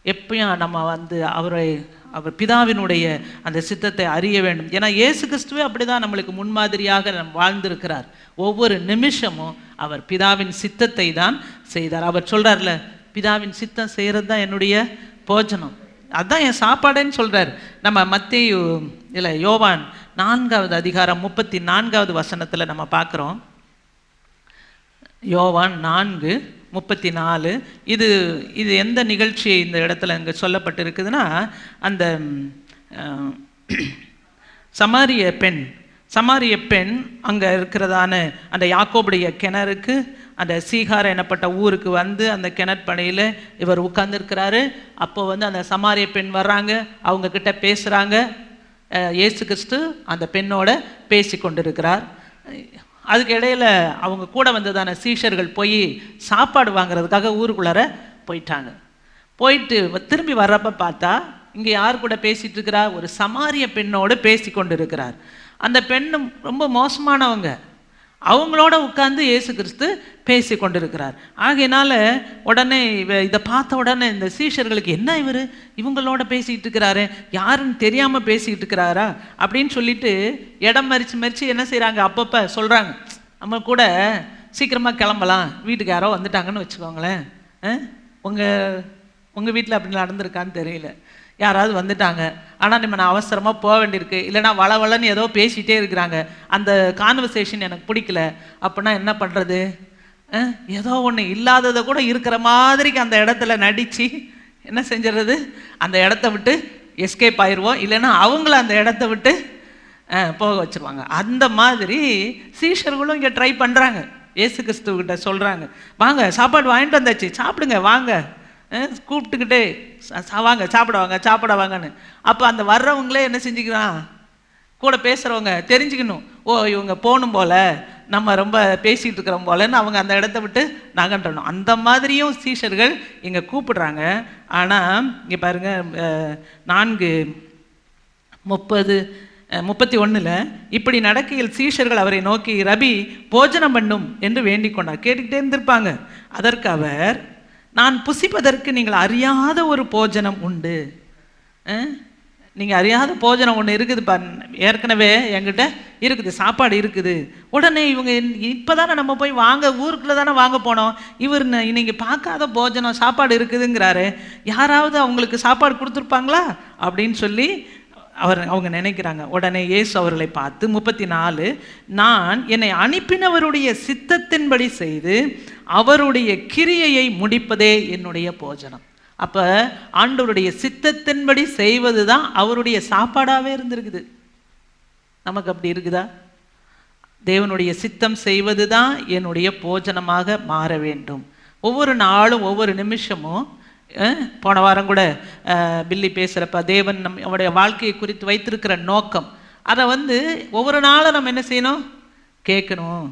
எப்பயும் நம்ம வந்து அவர் பிதாவினுடைய அந்த சித்தத்தை அறிய வேண்டும். ஏன்னா இயேசு கிறிஸ்துவே அப்படி தான் நம்மளுக்கு முன்மாதிரியாக வாழ்ந்திருக்கிறார். ஒவ்வொரு நிமிஷமும் அவர் பிதாவின் சித்தத்தை தான் செய்தார். அவர் சொல்கிறார்ல, பிதாவின் சித்தம் செய்கிறது தான் என்னுடைய போஜனம், அதுதான் என் சாப்பாடுன்னு சொல்கிறார். நம்ம மத்தேயு இல்லை யோவான் 4:34 நம்ம பார்க்குறோம். யோவான் 4:34 இது எந்த நிகழ்ச்சி இந்த இடத்துல இங்கே சொல்லப்பட்டிருக்குதுன்னா, அந்த சமாரிய பெண் சமாரிய பெண் அங்கே இருக்கிறதான அந்த யாக்கோபுடைய கிணறுக்கு, அந்த சீகார் எனப்பட்ட ஊருக்கு வந்து அந்த கிணற்பனையில் இவர் உட்கார்ந்துருக்கிறாரு. அப்போ வந்து அந்த சமாரிய பெண் வர்றாங்க, அவங்கக்கிட்ட பேசுகிறாங்க. இயேசு கிறிஸ்து அந்த பெண்ணோட பேசி கொண்டிருக்கிறார். அதுக்கு இடையில் அவங்க கூட வந்ததான சீஷர்கள் போய் சாப்பாடு வாங்குறதுக்காக ஊருக்குள்ளார போயிட்டாங்க. போயிட்டு திரும்பி வர்றப்ப பார்த்தா இங்கே யார் கூட பேசிகிட்டு இருக்கிறா? ஒரு சமாரிய பெண்ணோடு பேசி கொண்டு இருக்கிறார். அந்த பெண்ணும் ரொம்ப மோசமானவங்க, அவங்களோட உட்கார்ந்து இயேசு கிறிஸ்து பேசி கொண்டிருக்கிறார். ஆகையினால உடனே இதை பார்த்த உடனே இந்த சீஷர்களுக்கு, என்ன இவங்களோட பேசிக்கிட்டு இருக்கிறாரு, யாருன்னு தெரியாமல் பேசிக்கிட்டு இருக்கிறாரா அப்படின்னு சொல்லிட்டு இடம் மறித்து என்ன செய்கிறாங்க, அப்பப்போ சொல்கிறாங்க, நம்ம கூட சீக்கிரமாக கிளம்பலாம், வீட்டுக்கு யாரோ வந்துட்டாங்கன்னு வச்சுக்கோங்களேன். உங்கள் வீட்டில் அப்படி நடந்திருக்கான்னு தெரியல, யாராவது வந்துட்டாங்க, ஆனால் நான் அவசரமாக போக வேண்டியிருக்கு, இல்லைனா வளவளன்னு ஏதோ பேசிகிட்டே இருக்கிறாங்க, அந்த கான்வர்சேஷன் எனக்கு பிடிக்கல, அப்படின்னா என்ன பண்ணுறது? ஏதோ ஒன்று இல்லாததை கூட இருக்கிற மாதிரிக்கு அந்த இடத்துல நடித்து என்ன செஞ்சிடறது, அந்த இடத்த விட்டு எஸ்கேப் ஆயிடுவோம், இல்லைன்னா அவங்கள அந்த இடத்த விட்டு போக வச்சுருவாங்க. அந்த மாதிரி சீஷர்களும் இங்கே ட்ரை பண்ணுறாங்க. இயேசு கிறிஸ்துவக்கிட்ட சொல்கிறாங்க, வாங்க சாப்பாடு வாங்கிட்டு வந்தாச்சு, சாப்பிடுங்க வாங்க, கூப்பிட்டுக்கிட்டே வாங்க சாப்பிட வாங்கன்னு. அப்போ அந்த வர்றவங்களே என்ன செஞ்சுக்கிறான், கூட பேசுகிறவங்க தெரிஞ்சுக்கணும், ஓ இவங்க போகணும் போல், நம்ம ரொம்ப பேசிகிட்டு இருக்கிறோம் போலன்னு அவங்க அந்த இடத்த விட்டு நகன்றணும். அந்த மாதிரியும் சீஷர்கள் இங்கே கூப்பிடுறாங்க. ஆனால் இங்கே பாருங்கள், 4:31 இப்படி நடக்கையில் சீஷர்கள் அவரை நோக்கி, ரபி போஜனம் பண்ணும் என்று வேண்டிக் கொண்டார். கேட்டுக்கிட்டே இருந்திருப்பாங்க. அதற்கு அவர், நான் புசிப்பதற்கு நீங்கள் அறியாத ஒரு போஜனம் உண்டு. நீங்கள் அறியாத போஜனம் ஒன்று இருக்குது ஏற்கனவே என்கிட்ட இருக்குது, சாப்பாடு இருக்குது. உடனே இவங்க இப்போ தானே நம்ம போய் ஊருக்குள்ளே தானே வாங்க போனோம், இவர் நீங்கள் பார்க்காத போஜனம் சாப்பாடு இருக்குதுங்கிறாரு, யாராவது அவங்களுக்கு சாப்பாடு கொடுத்துருப்பாங்களா அப்படின்னு சொல்லி அவங்க நினைக்கிறாங்க. உடனே இயேசு அவர்களை பார்த்து 34, நான் என்னை அனுப்பினவருடைய சித்தத்தின்படி செய்து அவருடைய கிரியையை முடிப்பதே என்னுடைய போஜனம். அப்போ ஆண்டவருடைய சித்தத்தின்படி செய்வது தான் அவருடைய சாப்பாடாகவே இருந்திருக்குது. நமக்கு அப்படி இருக்குதா? தேவனுடைய சித்தம் செய்வது தான் என்னுடைய போஜனமாக மாற வேண்டும். ஒவ்வொரு நாளும் ஒவ்வொரு நிமிஷமும், போன வாரம் கூட பில்லி பேசுகிறப்ப தேவன் நம்முடைய வாழ்க்கையை குறித்து வைத்திருக்கிற நோக்கம், அதை ஒவ்வொரு நாளும் நம்ம என்ன செய்யணும், கேட்கணும்.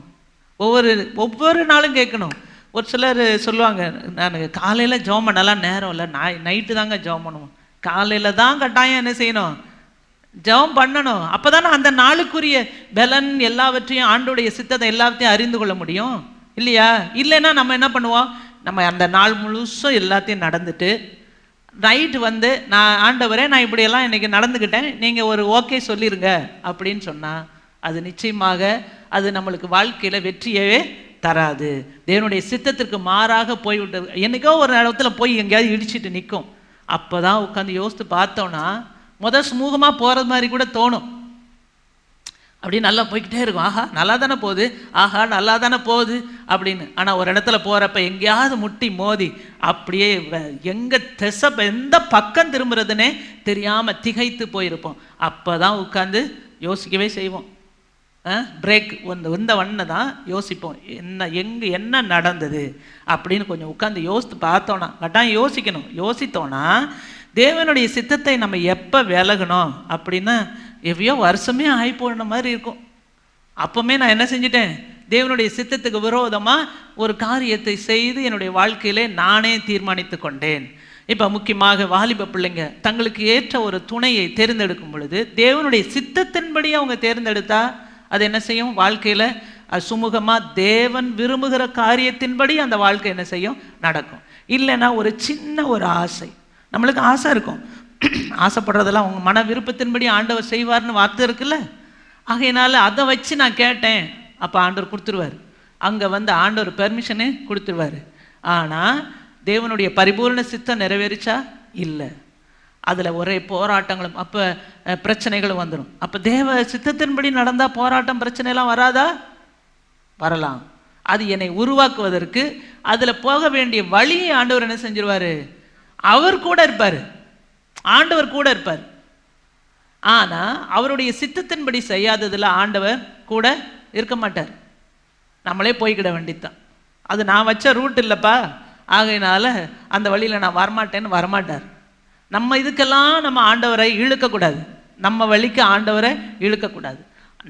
ஒவ்வொரு நாளும் கேட்கணும். ஒரு சிலர் சொல்லுவாங்க, நான் காலையில் ஜெபம் பண்ணலாம் நேரம் இல்லை, நைட்டு தாங்க ஜெபம் பண்ணுவோம். காலையில் தான் கட்டாயம் என்ன செய்யணும், ஜெபம் பண்ணணும். அப்போ தானே அந்த நாளுக்குரிய பலன் எல்லாவற்றையும், ஆண்டோடைய சித்தத்தை எல்லாத்தையும் அறிந்து கொள்ள முடியும் இல்லையா? இல்லைன்னா நம்ம என்ன பண்ணுவோம், நம்ம அந்த நாள் முழுசும் எல்லாத்தையும் நடந்துட்டு நைட்டு நான் ஆண்டவரே நான் இப்படியெல்லாம் இன்றைக்கி நடந்துக்கிட்டேன், நீங்கள் ஒரு ஓகே சொல்லிடுங்க அப்படின்னு சொன்னால் அது நிச்சயமாக அது நம்மளுக்கு வாழ்க்கையில் வெற்றியவே தராது. தேவனுடைய சித்தத்திற்கு மாறாக போய்விட்டு என்றைக்கோ ஒரு இடத்துல போய் எங்கேயாவது இடிச்சிட்டு நிற்கும். அப்போ தான் உட்காந்து யோசித்து பார்த்தோன்னா சுமூகமாக போகிறது மாதிரி கூட தோணும். அப்படி நல்லா போய்கிட்டே இருக்கும், ஆஹா நல்லா தானே போகுது, ஆஹா நல்லா தானே போகுது அப்படின்னு. ஆனால் ஒரு இடத்துல போகிறப்ப எங்கேயாவது முட்டி மோதி அப்படியே எந்த பக்கம் திரும்புறதுன்னே தெரியாமல் திகைத்து போயிருப்போம். அப்போ தான் உட்காந்து யோசிக்கவே செய்வோம். பிரேக் இந்த வண்ணை தான் யோசிப்போம், என்ன நடந்தது அப்படின்னு கொஞ்சம் உட்காந்து யோசித்து பார்த்தோன்னா, கட்டாயம் யோசிக்கணும். யோசித்தோன்னா தேவனுடைய சித்தத்தை நம்ம எப்போ விலகணும் அப்படின்னா எவ்வளோ வருஷமே ஆகி போன மாதிரி இருக்கும். அப்போமே நான் என்ன செஞ்சிட்டேன், தேவனுடைய சித்தத்துக்கு விரோதமாக ஒரு காரியத்தை செய்து என்னுடைய வாழ்க்கையிலே நானே தீர்மானித்து கொண்டேன். இப்போ முக்கியமாக வாலிப பிள்ளைங்க தங்களுக்கு ஏற்ற ஒரு துணையை தேர்ந்தெடுக்கும் பொழுது தேவனுடைய சித்தத்தின்படி அவங்க தேர்ந்தெடுத்தா அது என்ன செய்யும், வாழ்க்கையில் சுமூகமாக தேவன் விரும்புகிற காரியத்தின்படி அந்த வாழ்க்கை என்ன செய்யும், நடக்கும். இல்லைன்னா ஒரு சின்ன ஒரு ஆசை, நம்மளுக்கு ஆசை இருக்கும், ஆசைப்படுறதெல்லாம் அவங்க மன விருப்பத்தின்படி ஆண்டவர் செய்வார்னு வார்த்தை இருக்குல்ல. ஆகையினால அதை வச்சு நான் கேட்டேன், அப்போ ஆண்டவர் கொடுத்துருவார். அங்கே ஆண்டவர் பெர்மிஷனே கொடுத்துருவார். ஆனால் தேவனுடைய பரிபூர்ண சித்தம் நிறைவேறிச்சா இல்லை, அதில் ஒரே போராட்டங்களும் அப்போ பிரச்சனைகளும் வந்துடும். அப்போ தேவ சித்தத்தின்படி நடந்தால் போராட்டம் பிரச்சனைலாம் வராதா? வரலாம். அது என்னை உருவாக்குவதற்கு அதில் போக வேண்டிய வழியை ஆண்டவர் என்ன செஞ்சிருவார், அவர் கூட இருப்பார். ஆண்டவர் கூட இருப்பார். ஆனால் அவருடைய சித்தத்தின்படி செய்யாததில் ஆண்டவர் கூட இருக்க மாட்டார். நம்மளே போய்க்கிட வேண்டியதுதான். அது நான் வச்ச ரூட் இல்லைப்பா, ஆகையினால அந்த வழியில் நான் வரமாட்டேன்னு வரமாட்டார். நம்ம இதுக்கெல்லாம் நம்ம ஆண்டவரை இழுக்கக்கூடாது, நம்ம வழிக்கு ஆண்டவரை இழுக்கக்கூடாது.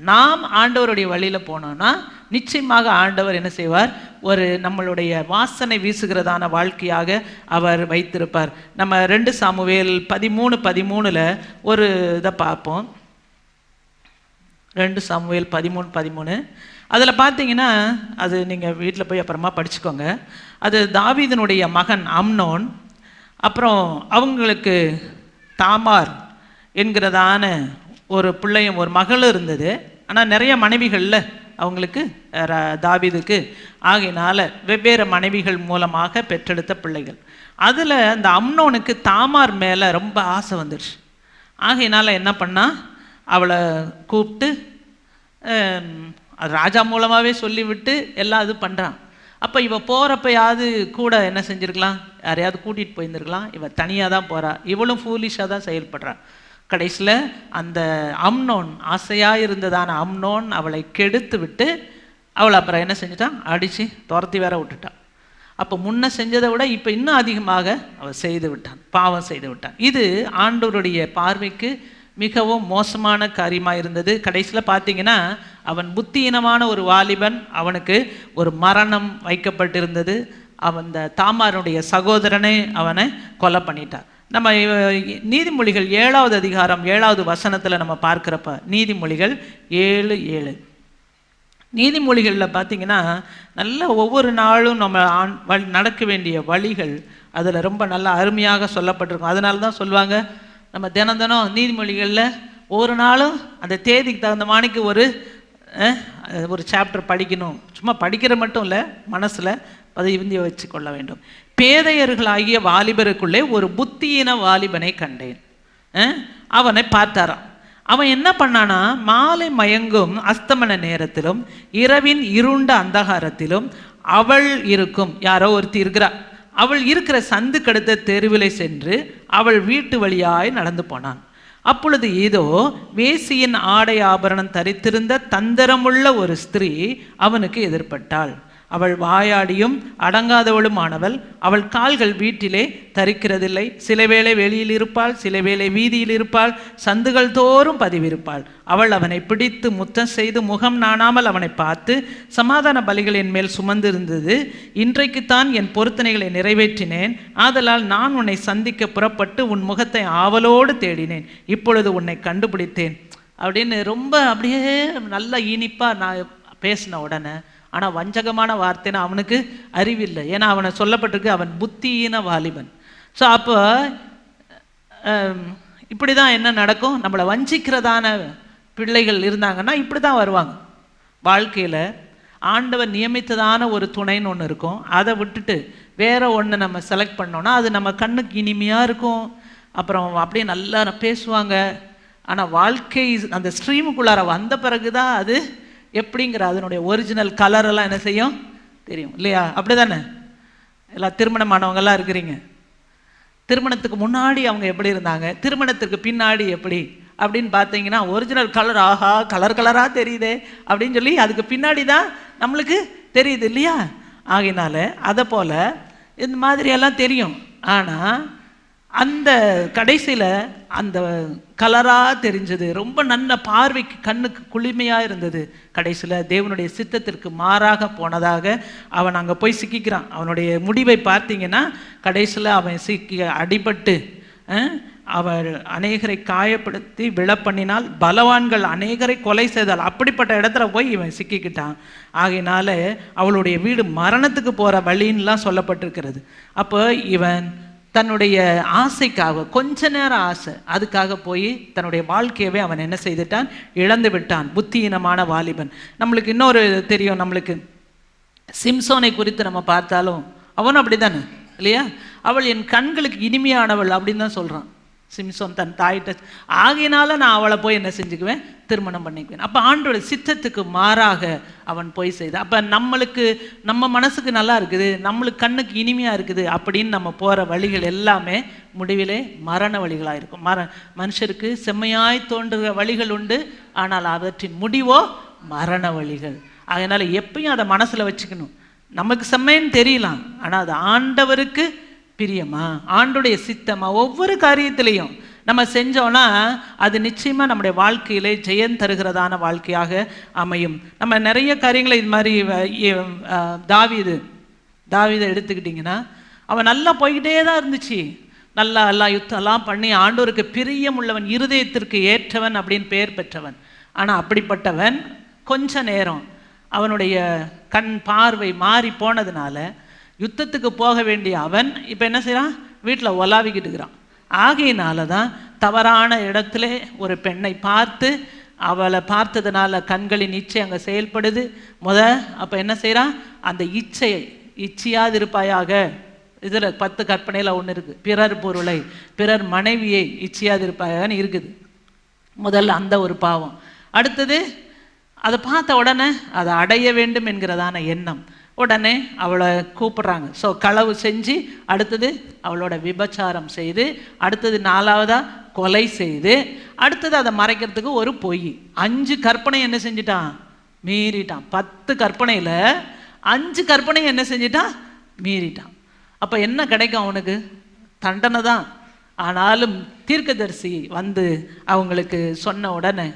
நாம் ஆண்டவருடைய வழியில் போனோம்னா நிச்சயமாக ஆண்டவர் என்ன செய்வார், ஒரு நம்மளுடைய வாசனை வீசுகிறதான வாழ்க்கையாக அவர் வைத்திருப்பார். நம்ம 2 சாமுவேல் 13:13 ஒரு இதை பார்ப்போம். 2 சாமுவேல் 13:13 அதில் பார்த்தீங்கன்னா, அது நீங்கள் வீட்டில் போய் அப்புறமா படிச்சுக்கோங்க. அது தாவீதினுடைய மகன் அம்னோன், அப்புறம் அவங்களுக்கு தாமார் என்கிறதான ஒரு பிள்ளையும் ஒரு மகளும் இருந்தது. ஆனால் நிறைய மனைவிகளில் அவங்களுக்கு தாவீதுக்கு ஆகையினால வெவ்வேறு மனைவிகள் மூலமாக பெற்றெடுத்த பிள்ளைகள். அதில் அந்த அம்னோனுக்கு தாமார் மேலே ரொம்ப ஆசை வந்துடுச்சு. ஆகையினால என்ன பண்ணா, அவளை கூப்பிட்டு ராஜா மூலமாகவே சொல்லிவிட்டு எல்லாம் இது பண்ணுறான். அப்போ இவ போகிறப்பயாவது கூட என்ன செஞ்சுருக்கலாம், யாரையாவது கூட்டிகிட்டு போயிருந்துருக்கலாம். இவ தனியாக தான் போகிறா, இவளும் ஃபூலிஷாக தான் செயல்படுறா. கடைசியில் அந்த அம்னோன், ஆசையாக இருந்ததான அம்னோன் அவளை கெடுத்து விட்டு அவளை அப்புறம் என்ன செஞ்சுட்டான், அடித்து துரத்தி வேற விட்டுட்டான். அப்போ முன்ன செஞ்சதை விட இப்போ இன்னும் அதிகமாக அவள் செய்து விட்டான், பாவம் செய்து விட்டான். இது ஆண்டவருடைய பார்வைக்கு மிகவும் மோசமான காரியமாக இருந்தது. கடைசியில் பார்த்தீங்கன்னா, அவன் புத்தியீனமான ஒரு வாலிபன், அவனுக்கு ஒரு மரணம் வைக்கப்பட்டிருந்தது. அவன் இந்த தாமாருடைய சகோதரனை அவனை கொலை பண்ணிட்டான். நம்ம நீதிமொழிகள் 7வது அதிகாரம் 7வது வசனத்தில் நம்ம பார்க்குறப்ப, நீதிமொழிகள் 7:7 நீதிமொழிகளில் பார்த்தீங்கன்னா, நல்ல ஒவ்வொரு நாளும் நம்ம நடக்க வேண்டிய வழிகள் அதில் ரொம்ப நல்லா அருமையாக சொல்லப்பட்டிருக்கும். அதனால தான் சொல்லுவாங்க, நம்ம தினம் தினம் நீதிமொழிகளில் ஒரு நாளும் அந்த தேதிக்கு தகுந்த மாணிக்கு ஒரு சாப்டர் படிக்கணும். சும்மா படிக்கிற மட்டும் இல்லை, மனசில் பதிவு வச்சு கொள்ள வேண்டும். பேதையர்களாகிய வாலிபருக்குள்ளே ஒரு புத்தியின வாலிபனை கண்டேன். அவனை பார்த்தாராம். அவன் என்ன பண்ணானா, மாலை மயங்கும் அஸ்தமன நேரத்திலும் இரவின் இருண்ட அந்தகாரத்திலும் அவள் இருக்கும், யாரோ ஒருத்தி இருக்கிறா, அவள் இருக்கிற சந்து கடுத்த தெருவிலை சென்று அவள் வீட்டு வழியாய் நடந்து போனான். அப்பொழுது ஏதோ வேசியின் ஆடை ஆபரணம் தரித்திருந்த தந்திரமுள்ள ஒரு ஸ்திரீ அவனுக்கு எதிர்பட்டாள். அவள் வாயாடியும் அடங்காதவளுமானவள். அவள் கால்கள் வீட்டிலே தரிக்கிறதில்லை. சில வேளை வெளியில் இருப்பாள், சில வேளை வீதியில் இருப்பாள், சந்துகள் தோறும் பதிவிருப்பாள். அவள் அவனை பிடித்து முத்தம் செய்து முகம் நாணாமல் அவனை பார்த்து, சமாதான பலிகள் என் மேல் சுமந்து இருந்தது, இன்றைக்குத்தான் என் பொருத்தனைகளை நிறைவேற்றினேன். ஆதலால் நான் உன்னை சந்திக்க புறப்பட்டு உன் முகத்தை ஆவலோடு தேடினேன். இப்பொழுது உன்னை கண்டுபிடித்தேன் அப்படின்னு ரொம்ப அப்படியே நல்ல இனிப்பாக நான் பேசின உடனே, ஆனால் வஞ்சகமான வார்த்தைன்னா அவனுக்கு அறிவில்லை. ஏன்னா அவனை சொல்லப்பட்டிருக்கு, அவன் புத்தியின வாலிபன். ஸோ அப்போ இப்படி தான் என்ன நடக்கும், நம்மளை வஞ்சிக்கிறதான பிள்ளைகள் இருந்தாங்கன்னா இப்படி தான் வருவாங்க. வாழ்க்கையில் ஆண்டவர் நியமித்ததான ஒரு துணைன்னு ஒன்று இருக்கும், அதை விட்டுட்டு வேற ஒன்று நம்ம செலக்ட் பண்ணோன்னா அது நம்ம கண்ணுக்கு இனிமையாக இருக்கும், அப்புறம் அப்படியே நல்லா பேசுவாங்க. ஆனால் வாழ்க்கை அந்த ஸ்ட்ரீமுக்குள்ளார வந்த பிறகு தான் அது எப்படிங்கிற அதனுடைய ஒரிஜினல் கலரெல்லாம் என்ன செய்யும் தெரியும் இல்லையா? அப்படி தானே எல்லாம் திருமணமானவங்கெல்லாம் இருக்கிறீங்க. திருமணத்துக்கு முன்னாடி அவங்க எப்படி இருந்தாங்க, திருமணத்துக்கு பின்னாடி எப்படி அப்படின்னு பார்த்தீங்கன்னா, ஒரிஜினல் கலர் ஆஹா கலர் கலராக தெரியுதே அப்படின்னு சொல்லி அதுக்கு பின்னாடி தான் நம்மளுக்கு தெரியுது இல்லையா? ஆகினால அதை போல் இந்த மாதிரியெல்லாம் தெரியும். ஆனால் அந்த கடைசியில் அந்த கலராக தெரிஞ்சது, ரொம்ப நல்ல பார்வைக்கு கண்ணுக்கு குளிமையாக இருந்தது. கடைசியில் தேவனுடைய சித்தத்திற்கு மாறாக போனதாக அவன் அங்கே போய் சிக்கிக்கிறான். அவனுடைய முடிவை பார்த்தீங்கன்னா, கடைசியில் அவன் அடிபட்டு அவர் அநேகரை காயப்படுத்தி விழப்பண்ணினால் பலவான்கள் அநேகரை கொலை செய்தால் அப்படிப்பட்ட இடத்துல போய் இவன் சிக்கிக்கிட்டான். ஆகையினால அவளுடைய வீடு மரணத்துக்கு போகிற வழின்னுலாம் சொல்லப்பட்டிருக்கிறது. அப்போ இவன் தன்னுடைய ஆசைக்காக, கொஞ்ச நேரம் ஆசை, அதுக்காக போய் தன்னுடைய வாழ்க்கையவே அவன் என்ன செய்துட்டான், இழந்து விட்டான். புத்தியீனமான வாலிபன். நம்மளுக்கு இன்னொரு தெரியும், நம்மளுக்கு சிம்சோனை குறித்து நம்ம பார்த்தாலும் அவனும் அப்படி தானே இல்லையா? அவள் என் கண்களுக்கு இனிமையானவள் அப்படின்னு தான் சொல்கிறான் சிம்சோன் தன் தாயிட்ட. ஆகையினால நான் அவளை போய் என்ன செஞ்சுக்குவேன், திருமணம் பண்ணிக்குவேன். அப்போ ஆண்டோட சித்தத்துக்கு மாறாக அவன் போய் செய்தான். அப்போ நம்மளுக்கு நம்ம மனசுக்கு நல்லா இருக்குது, நம்மளுக்கு கண்ணுக்கு இனிமையாக இருக்குது அப்படின்னு நம்ம போகிற வழிகள் எல்லாமே முடிவிலே மரண வழிகளாக இருக்கும். மனுஷருக்கு செம்மையாய் தோன்றுகிற வழிகள் உண்டு, ஆனால் அவற்றின் முடிவோ மரண வழிகள். அதனால் எப்பயும் அதை மனசில் வச்சுக்கணும். நமக்கு செம்மைன்னு தெரியலாம், ஆனால் அது ஆண்டவருக்கு பிரியமா, ஆண்டுடைய சித்தமா, ஒவ்வொரு காரியத்திலையும் நம்ம செஞ்சோன்னா அது நிச்சயமாக நம்முடைய வாழ்க்கையிலே ஜெயம் தருகிறதான வாழ்க்கையாக அமையும். நம்ம நிறைய காரியங்களை இது மாதிரி தாவீதை எடுத்துக்கிட்டிங்கன்னா அவன் நல்லா போய்கிட்டே தான் இருந்துச்சு. நல்லா எல்லாம் யுத்தம்லாம் பண்ணி ஆண்டவருக்கு பிரியம் உள்ளவன், இருதயத்திற்கு ஏற்றவன் அப்படின்னு பெயர் பெற்றவன். ஆனால் அப்படிப்பட்டவன் கொஞ்ச நேரம் அவனுடைய கண் பார்வை மாறி போனதுனால யுத்தத்துக்கு போக வேண்டிய அவன் இப்போ என்ன செய்கிறான், வீட்டில் ஒலாவிக்கிட்டு இருக்கிறான். ஆகையினால தான் தவறான இடத்துல ஒரு பெண்ணை பார்த்து அவளை பார்த்ததுனால கண்களின் இச்சை அங்கே செயல்படுது. அப்போ என்ன செய்கிறான், அந்த இச்சையாது இருப்பாயாக. இதில் 10 கற்பனையில் ஒன்று இருக்குது, பிறர் பொருளை பிறர் மனைவியை இச்சையாது இருப்பாயான்னு இருக்குது. முதல்ல அந்த ஒரு பாவம். அடுத்தது அதை பார்த்த உடனே அதை அடைய வேண்டும் என்கிறதான எண்ணம். உடனே அவளை கூப்பிட்றாங்க. ஸோ களவு செஞ்சு, அடுத்தது அவளோட விபச்சாரம் செய்து, அடுத்தது 4வதாக கொலை செய்து, அடுத்தது அதை மறைக்கிறதுக்கு ஒரு பொய். 5 கற்பனை என்ன செஞ்சிட்டான், மீறிட்டான். 10 கற்பனையில் 5 கற்பனை என்ன செஞ்சிட்டான், மீறிட்டான். அப்போ என்ன கிடைக்கும் அவனுக்கு, தண்டனை தான். ஆனாலும் தீர்க்கதரிசி வந்து அவங்களுக்கு சொன்ன உடனே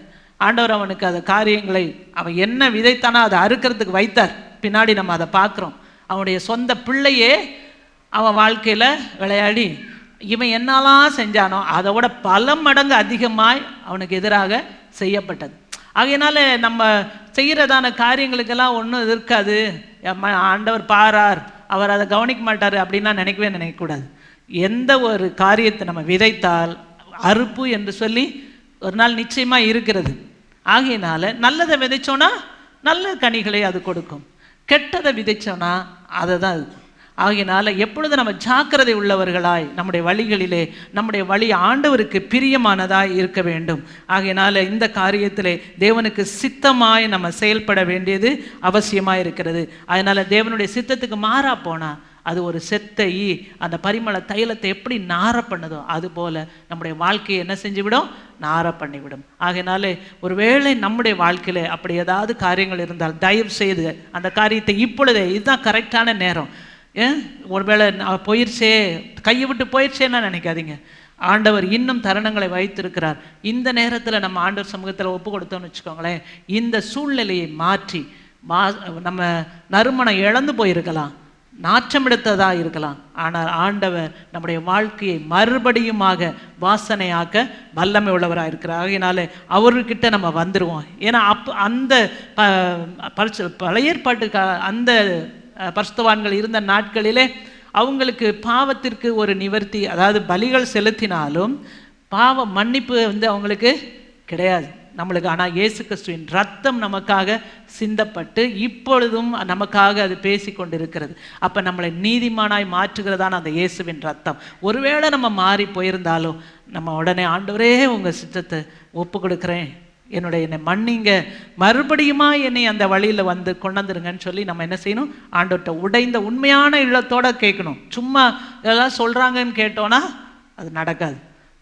ஆண்டவர் அவனுக்கு அந்த காரியங்களை அவன் என்ன விதைத்தானோ அதை அறுக்கிறதுக்கு வைத்தார். பின்னாடி நம்ம அதை பார்க்குறோம். அவனுடைய சொந்த பிள்ளையே அவன் வாழ்க்கையில் விளையாடி இவன் என்னெல்லாம் செஞ்சானோ அதை விட பல மடங்கு அதிகமாய் அவனுக்கு எதிராக செய்யப்பட்டது. ஆகையினால நம்ம செய்கிறதான காரியங்களுக்கெல்லாம் ஒன்றும் இருக்காது, ஆண்டவர் பாரார், அவர் அதை கவனிக்க மாட்டார் அப்படின்லாம் நினைக்கக்கூடாது. எந்த ஒரு காரியத்தை நம்ம விதைத்தால் அறுப்பு என்று சொல்லி ஒரு நாள் நிச்சயமாக இருக்கிறது. ஆகையினால நல்லதை விதைச்சோன்னா நல்ல கனிகளை அது கொடுக்கும், கெட்டதை விதைச்சோன்னா அதை தான் இருக்கும். ஆகையினால எப்பொழுது நம்ம ஜாக்கிரதை உள்ளவர்களாய் நம்முடைய வழிகளிலே நம்முடைய வழி ஆண்டவருக்கு பிரியமானதாய் இருக்க வேண்டும். ஆகையினால இந்த காரியத்திலே தேவனுக்கு சித்தமாய் நம்ம செயல்பட வேண்டியது அவசியமாக இருக்கிறது. அதனால் தேவனுடைய சித்தத்துக்கு மாறா போனால் அது ஒரு செத்த ஈ அந்த பரிமள தைலத்தை எப்படி நார பண்ணுதோ அதுபோல் நம்முடைய வாழ்க்கையை என்ன செஞ்சுவிடும், நார பண்ணிவிடும். ஆகையினாலே ஒருவேளை நம்முடைய வாழ்க்கையில் அப்படி ஏதாவது காரியங்கள் இருந்தால் தயவு செய்து அந்த காரியத்தை இப்பொழுதே, இதுதான் கரெக்டான நேரம். ஒருவேளை போயிடுச்சே, கையை விட்டு போயிடுச்சேன்னா நினைக்காதீங்க. ஆண்டவர் இன்னும் தருணங்களை வைத்திருக்கிறார். இந்த நேரத்தில் நம்ம ஆண்டவர் சமூகத்தில் ஒப்பு கொடுத்தோம்னு வச்சுக்கோங்களேன், இந்த சூழ்நிலையை மாற்றி நம்ம நறுமணம் இழந்து போயிருக்கலாம், நாற்றமெடுத்ததாக இருக்கலாம், ஆனால் ஆண்டவர் நம்முடைய வாழ்க்கையை மறுபடியுமாக வாசனையாக்க வல்லமை உள்ளவராக இருக்கிறார். ஆகையினாலே அவர்கிட்ட நம்ம வந்துடுவோம். ஏன்னா அந்த பழைய ஏற்பாட்டு அந்த பரிசுத்தவான்கள் இருந்த நாட்களிலே அவங்களுக்கு பாவத்திற்கு ஒரு நிவர்த்தி, அதாவது பலிகள் செலுத்தினாலும் பாவ மன்னிப்பு அவங்களுக்கு கிடையாது நம்மளுக்கு. ஆனால் இயேசு கிறிஸ்துவின் ரத்தம் நமக்காக சிந்தப்பட்டு இப்பொழுதும் நமக்காக அது பேசி கொண்டிருக்கிறது. அப்போ நம்மளை நீதிமானாய் மாற்றுகிறதான அந்த இயேசுவின் ரத்தம். ஒருவேளை நம்ம மாறி போயிருந்தாலும் நம்ம உடனே ஆண்டவரே உங்கள் சித்தத்தை ஒப்பு கொடுக்குறேன், என்னை மன்னிங்க, மறுபடியுமா என்னை அந்த வழியில் வந்து கொண்டாந்துருங்கன்னு சொல்லி நம்ம என்ன செய்யணும், ஆண்டவர்கிட்ட உடைந்த உண்மையான இல்லத்தோடு கேட்கணும். சும்மா இதெல்லாம் சொல்கிறாங்கன்னு கேட்டோன்னா அது நடக்காது.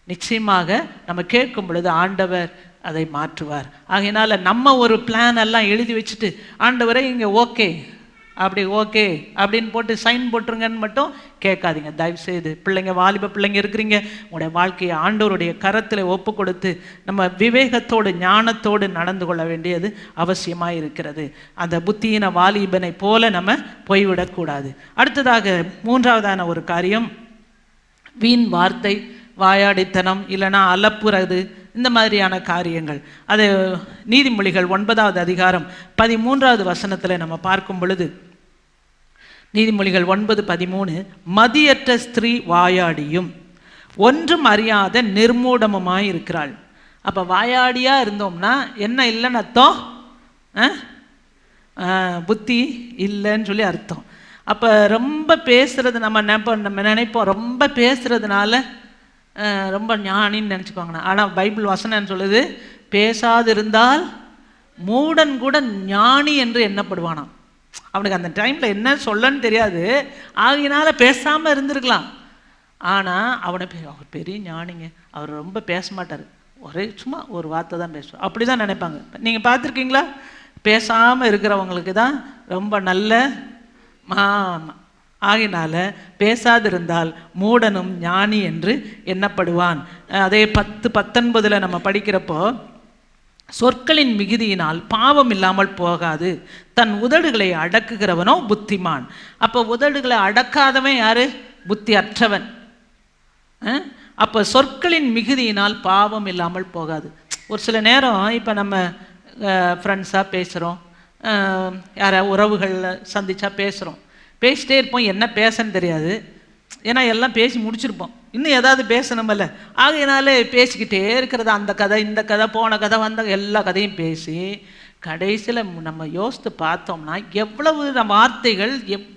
நிச்சயமாக நம்ம கேட்கும் பொழுது ஆண்டவர் அதை மாற்றுவார். ஆகையினால நம்ம ஒரு பிளான் எல்லாம் எழுதி வச்சுட்டு ஆண்டவரை இங்கே ஓகே அப்படின்னு போட்டு சைன் போட்டுருங்கன்னு மட்டும் கேட்காதீங்க. தயவுசெய்து பிள்ளைங்க, வாலிப பிள்ளைங்க இருக்கிறீங்க, உங்களுடைய வாழ்க்கையை ஆண்டவருடைய கரத்தில் ஒப்பு கொடுத்து நம்ம விவேகத்தோடு ஞானத்தோடு நடந்து கொள்ள வேண்டியது அவசியமாக இருக்கிறது. அந்த புத்தியின வாலிபனை போல நம்ம போய்விடக்கூடாது. அடுத்ததாக 3வதான ஒரு காரியம், வீண் வார்த்தை, வாயாடித்தனம், இல்லைனா அலப்புறது, இந்த மாதிரியான காரியங்கள். அது நீதிமொழிகள் 9வது அதிகாரம் 13வது வசனத்தில் நம்ம பார்க்கும் பொழுது, நீதிமொழிகள் 9:13, மதியற்ற ஸ்திரீ வாயாடியும் ஒன்றும் அறியாத நிர்மூடமுமாய் இருக்கிறாள். அப்போ வாயாடியாக இருந்தோம்னா என்ன இல்லைன்னு அர்த்தம், புத்தி இல்லைன்னு சொல்லி அர்த்தம். அப்போ ரொம்ப பேசுறது நம்ம நினைப்போம், ரொம்ப பேசுறதுனால ரொம்ப ஞானின்னு நினச்சிக்கோங்கண்ணா. ஆனால் பைபிள் வசனம் சொல்லுது, பேசாதிருந்தால் மூடன் கூட ஞானி என்று எண்ணப்படுவானாம். அவனுக்கு அந்த டைமில் என்ன சொல்லன்னு தெரியாது, ஆகினால பேசாமல் இருந்திருக்கலாம். ஆனால் அவர் பெரிய ஞானிங்க, அவர் ரொம்ப பேச மாட்டார், ஒரே சும்மா ஒரு வார்த்தை தான் பேசுவார், அப்படி தான் நினைப்பாங்க. நீங்கள் பார்த்துருக்கீங்களா? பேசாமல் இருக்கிறவங்களுக்கு தான் ரொம்ப நல்ல ஆகினால பேசாதிருந்தால் மூடனும் ஞானி என்று எண்ணப்படுவான். அதே 10:19 நம்ம படிக்கிறப்போ, சொற்களின் மிகுதியினால் பாவம் இல்லாமல் போகாது, தன் உதடுகளை அடக்குகிறவனோ புத்திமான். அப்போ உதடுகளை அடக்காதவன் யாரு? புத்தி அற்றவன். அப்போ சொற்களின் மிகுதியினால் பாவம் இல்லாமல் போகாது. ஒரு சில நேரம் இப்போ நம்ம ஃப்ரெண்ட்ஸாக பேசுகிறோம், யாராவது உறவுகளில் சந்திச்சா பேசுகிறோம், பேசிட்டே இருப்போம், என்ன பேசன்னு தெரியாது, ஏன்னா எல்லாம் பேசி முடிச்சிருப்போம், இன்னும் ஏதாவது பேசணுமில்ல, ஆகையினாலே பேசிக்கிட்டே இருக்கிறது, அந்த கதை இந்த கதை போன கதை வந்த எல்லா கதையும் பேசி கடைசியில் நம்ம யோசித்து பார்த்தோம்னா எவ்வளவு நம்ம வார்த்தைகள்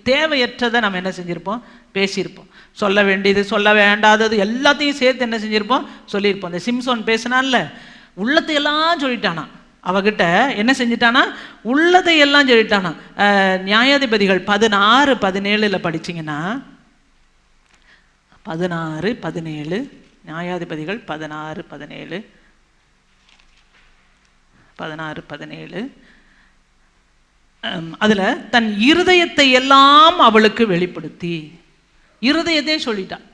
தேவையற்றதை நம்ம என்ன செஞ்சுருப்போம், பேசியிருப்போம். சொல்ல வேண்டியது சொல்ல வேண்டாதது எல்லாத்தையும் சேர்த்து என்ன செஞ்சுருப்போம், சொல்லியிருப்போம். இந்த சிம்சோன் பேசினான்ல, உள்ளத்தையெல்லாம் சொல்லிட்டானா, அவகிட்ட என்ன செஞ்சிட்டானா, உள்ளதையெல்லாம் சொல்லிட்டானா. நியாயாதிபதிகள் 16:17 படிச்சிங்கன்னா, 16:17 நியாயாதிபதிகள் 16:17 அதில் தன் இருதயத்தை எல்லாம் அவளுக்கு வெளிப்படுத்தி, இருதயத்தையே சொல்லிட்டான்.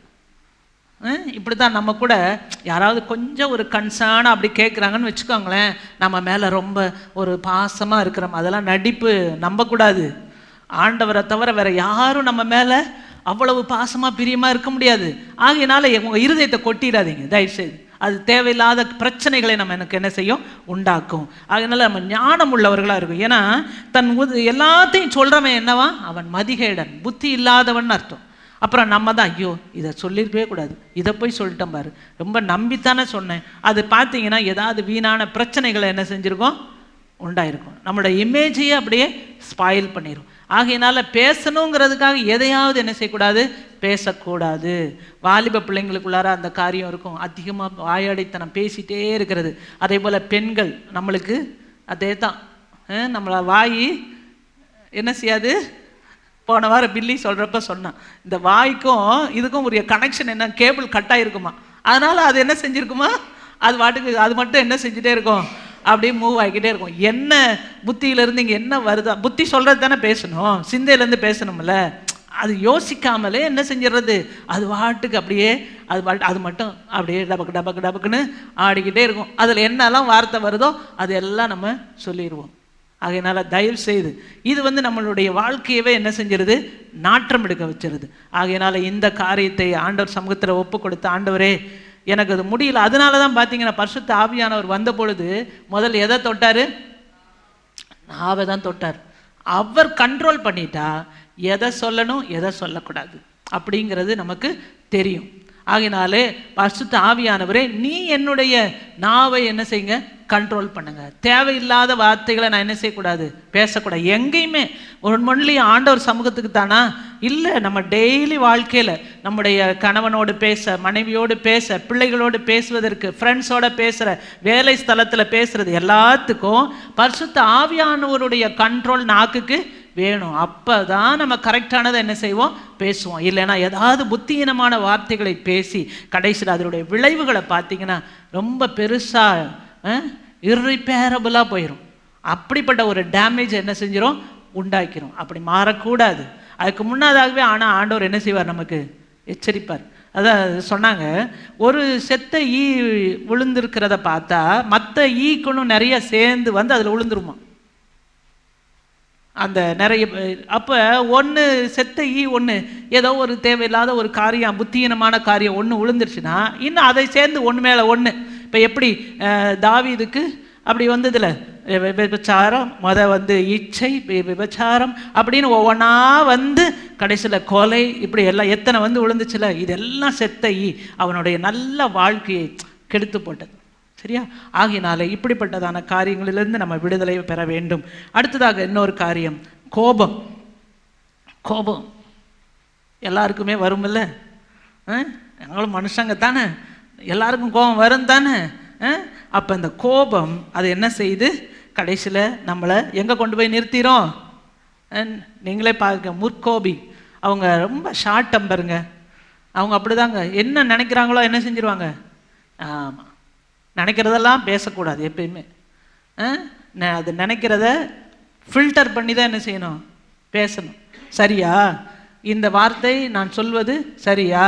இப்படி தான் நம்ம கூட யாராவது கொஞ்சம் ஒரு கன்சர்னாக அப்படி கேட்குறாங்கன்னு வச்சுக்கோங்களேன், நம்ம மேலே ரொம்ப ஒரு பாசமாக இருக்கிறோம், அதெல்லாம் நடிப்பு, நம்பக்கூடாது. ஆண்டவரை தவிர வேறு யாரும் நம்ம மேலே அவ்வளவு பாசமாக பிரியமாக இருக்க முடியாது. ஆகையினால உங்கள் இருதயத்தை கொட்டிடாதீங்க தயவுசெய்து, அது தேவையில்லாத பிரச்சனைகளை நம்ம எனக்கு என்ன செய்யும், உண்டாக்கும். அதனால நம்ம ஞானம் உள்ளவர்களாக இருக்கும். ஏன்னா தன் எல்லாத்தையும் சொல்கிறவன் என்னவா, அவன் மதிகேடன், புத்தி இல்லாதவன் அர்த்தம். அப்புறம் நம்ம தான் ஐயோ இதை சொல்லியிருக்கவே கூடாது, இதை போய் சொல்லிட்டேன் பாரு, ரொம்ப நம்பித்தானே சொன்னேன், அது பார்த்தீங்கன்னா ஏதாவது வீணான பிரச்சனைகளை என்ன செஞ்சுருக்கோம், உண்டாயிருக்கும். நம்மளோட இமேஜையே அப்படியே ஸ்பாயில் பண்ணிடும். ஆகையினால பேசணுங்கிறதுக்காக எதையாவது என்ன செய்யக்கூடாது, பேசக்கூடாது. வாலிப பிள்ளைங்களுக்குள்ளார அந்த காரியம் இருக்கும், அதிகமாக வாயாடித்தனம் பேசிகிட்டே இருக்கிறது. அதே போல் பெண்கள் நம்மளுக்கு அதே தான், நம்மளை வாய் என்ன செய்யாது. போன வாரம் பில்லி சொல்கிறப்ப சொன்னான், இந்த வாய்க்கும் இதுக்கும் ஒரு கனெக்ஷன் என்ன, கேபிள் கட் ஆகிருக்குமா, அதனால் அது என்ன செஞ்சுருக்குமா, அது வாட்டுக்கு அது மட்டும் என்ன செஞ்சுட்டே இருக்கும், அப்படியே மூவ் ஆகிக்கிட்டே இருக்கும். என்ன புத்தியிலேருந்து இங்கே என்ன வருதா, புத்தி சொல்கிறது தானே பேசணும், சிந்தையிலேருந்து பேசணும்ல, அது யோசிக்காமலே என்ன செஞ்சிடறது, அது வாட்டுக்கு அப்படியே அது மட்டும் அப்படியே டபக்கு டபக்கு டபக்குன்னு ஆடிக்கிட்டே இருக்கும். அதில் என்னெல்லாம் வார்த்தை வருதோ அது எல்லாம் நம்ம சொல்லிடுவோம். ஆகையினால தயவு செய்து இது நம்மளுடைய வாழ்க்கையவே என்ன செஞ்சிருது, நாற்றம் எடுக்க வச்சிருது. ஆகையினால இந்த காரியத்தை ஆண்டவர் சமூகத்தில் ஒப்பு கொடுத்து, ஆண்டவரே எனக்கு அது முடியல. அதனால தான் பார்த்தீங்கன்னா பரிசுத்த ஆவியானவர் வந்த பொழுது முதல்ல எதை தொட்டார், நாவை தான் தொட்டார். அவர் கண்ட்ரோல் பண்ணிட்டா எதை சொல்லணும் எதை சொல்லக்கூடாது அப்படிங்கிறது நமக்கு தெரியும். ஆகினாலே பரிசுத்த ஆவியானவரே நீ என்னுடைய நாவை என்ன செய்யுங்க, கண்ட்ரோல் பண்ணுங்க. தேவையில்லாத வார்த்தைகளை நான் என்ன செய்யக்கூடாது, பேசக்கூடாது. எங்கேயுமே ஒன்லி ஆண்டவர் சமூகத்துக்கு தானா இல்லை, நம்ம டெய்லி வாழ்க்கையில் நம்முடைய கணவனோடு பேச, மனைவியோடு பேச, பிள்ளைகளோடு பேசுவதற்கு, ஃப்ரெண்ட்ஸோடு பேசுகிற, வேலை ஸ்தலத்தில் பேசுகிறது எல்லாத்துக்கும் பரிசுத்த ஆவியானவருடைய கண்ட்ரோல் நாக்குக்கு வேணும். அப்போ தான் நம்ம கரெக்டானதை என்ன செய்வோம், பேசுவோம். இல்லைன்னா ஏதாவது புத்தியீனமான வார்த்தைகளை பேசி கடைசியில் அதனுடைய விளைவுகளை பார்த்தீங்கன்னா ரொம்ப பெருசாக இர்ரிப்பேரபிளாக போயிடும். அப்படிப்பட்ட ஒரு டேமேஜ் என்ன செஞ்சிடும், உண்டாக்கிறோம். அப்படி மாறக்கூடாது. அதுக்கு முன்னதாகவே ஆனால் ஆண்டவர் என்ன செய்வார், நமக்கு எச்சரிப்பார். அதான் சொன்னாங்க, ஒரு செத்த ஈ விழுந்திருக்கிறத பார்த்தா மற்ற ஈக்குன்னு நிறைய சேர்ந்து அதில் விழுந்துருமா அந்த நிறைய. அப்போ ஒன்று செத்த ஈ ஒன்று ஏதோ ஒரு தேவையில்லாத ஒரு காரியம், புத்தியீனமான காரியம் ஒன்று விழுந்துருச்சுன்னா இன்னும் அதை சேர்ந்து ஒன்று மேலே ஒன்று. இப்போ எப்படி தாவீதுக்கு அப்படி வந்ததில்ல, விபச்சாரம் இச்சை, விபச்சாரம் அப்படின்னு ஒவ்வொன்றா கடைசியில் கொலை, இப்படி எல்லாம் எத்தனை விழுந்துச்சுல, இதெல்லாம் செத்த ஈ அவனுடைய நல்ல வாழ்க்கையை கெடுத்து போட்டது. சரியா? ஆகினால இப்படிப்பட்டதான காரியங்களிலிருந்து நம்ம விடுதலை பெற வேண்டும். அடுத்ததாக இன்னொரு காரியம், கோபம். கோபம் எல்லாருக்குமே வரும் இல்லை, எங்களும் மனுஷங்க தானே, எல்லாருக்கும் கோபம் வரும் தானே. அப்போ இந்த கோபம் அது என்ன செய்யுது, கடைசியில் நம்மளை எங்கே கொண்டு போய் நிறுத்திடும்? நீங்களே பார்க்க, முற்கோபி அவங்க ரொம்ப ஷார்ட் டெம்பருங்க. அவங்க அப்படிதாங்க, என்ன நினைக்கிறாங்களோ என்ன செஞ்சிருவாங்க. ஆமாம், நினைக்கிறதெல்லாம் பேசக்கூடாது எப்பயுமே. அது நினைக்கிறத ஃபில்டர் பண்ணி தான் என்ன செய்யணும், பேசணும். சரியா, இந்த வார்த்தை நான் சொல்வது சரியா,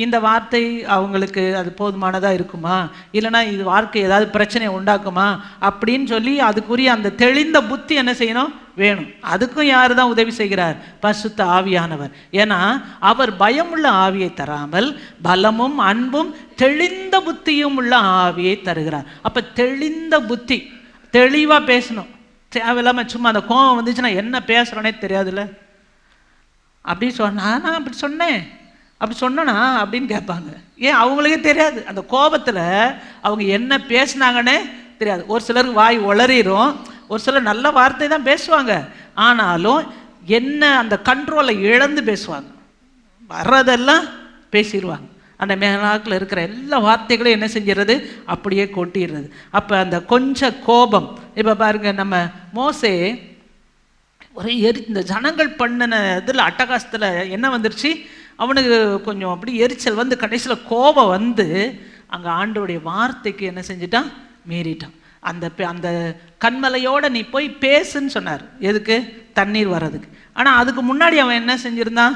இந்த வார்த்தை அவங்களுக்கு அது போதுமானதாக இருக்குமா, இல்லைனா இது வாழ்க்கை ஏதாவது பிரச்சனையை உண்டாக்குமா அப்படின்னு சொல்லி அதுக்குரிய அந்த தெளிந்த புத்தி என்ன செய்யணும், வேணும். அதுக்கும் யார் தான் உதவி செய்கிறார்? பரிசுத்த ஆவியானவர். ஏன்னா அவர் பயமுள்ள ஆவியை தராமல் பலமும் அன்பும் தெளிந்த புத்தியும் உள்ள ஆவியை தருகிறார். அப்போ தெளிந்த புத்தி, தெளிவாக பேசணும். தேவையில்லாமல் சும்மா அந்த கோபம் வந்துச்சுன்னா என்ன பேசுகிறோன்னே தெரியாதுல்ல. அப்படி நான் அப்படி சொன்னேன், அப்படி சொன்னா அப்படின்னு கேட்பாங்க. ஏன், அவங்களுக்கே தெரியாது. அந்த கோபத்தில் அவங்க என்ன பேசினாங்கன்னே தெரியாது. ஒரு சிலருக்கு வாய் உளறிடும், ஒரு சிலர் நல்ல வார்த்தை தான் பேசுவாங்க, ஆனாலும் என்ன அந்த கண்ட்ரோலை இழந்து பேசுவாங்க. வர்றதெல்லாம் பேசிடுவாங்க. அந்த மேலாக்கில் இருக்கிற எல்லா வார்த்தைகளையும் என்ன செஞ்சிடறது, அப்படியே கொட்டிடுறது. அப்போ அந்த கொஞ்சம் கோபம். இப்போ பாருங்க, நம்ம மோசே ஒரே இந்த ஜனங்கள் பண்ணின இதில் அட்டகாசத்தில் என்ன வந்துருச்சு, அவனுக்கு கொஞ்சம் அப்படி எரிச்சல் வந்து கடைசியில் கோபம் வந்து அங்கே ஆண்டவருடைய வார்த்தைக்கு என்ன செஞ்சிட்டான், மீறிட்டான். அந்த கண்மலையோடு நீ போய் பேசுன்னு சொன்னார். எதுக்கு? தண்ணீர் வர்றதுக்கு. ஆனால் அதுக்கு முன்னாடி அவன் என்ன செஞ்சுருந்தான்,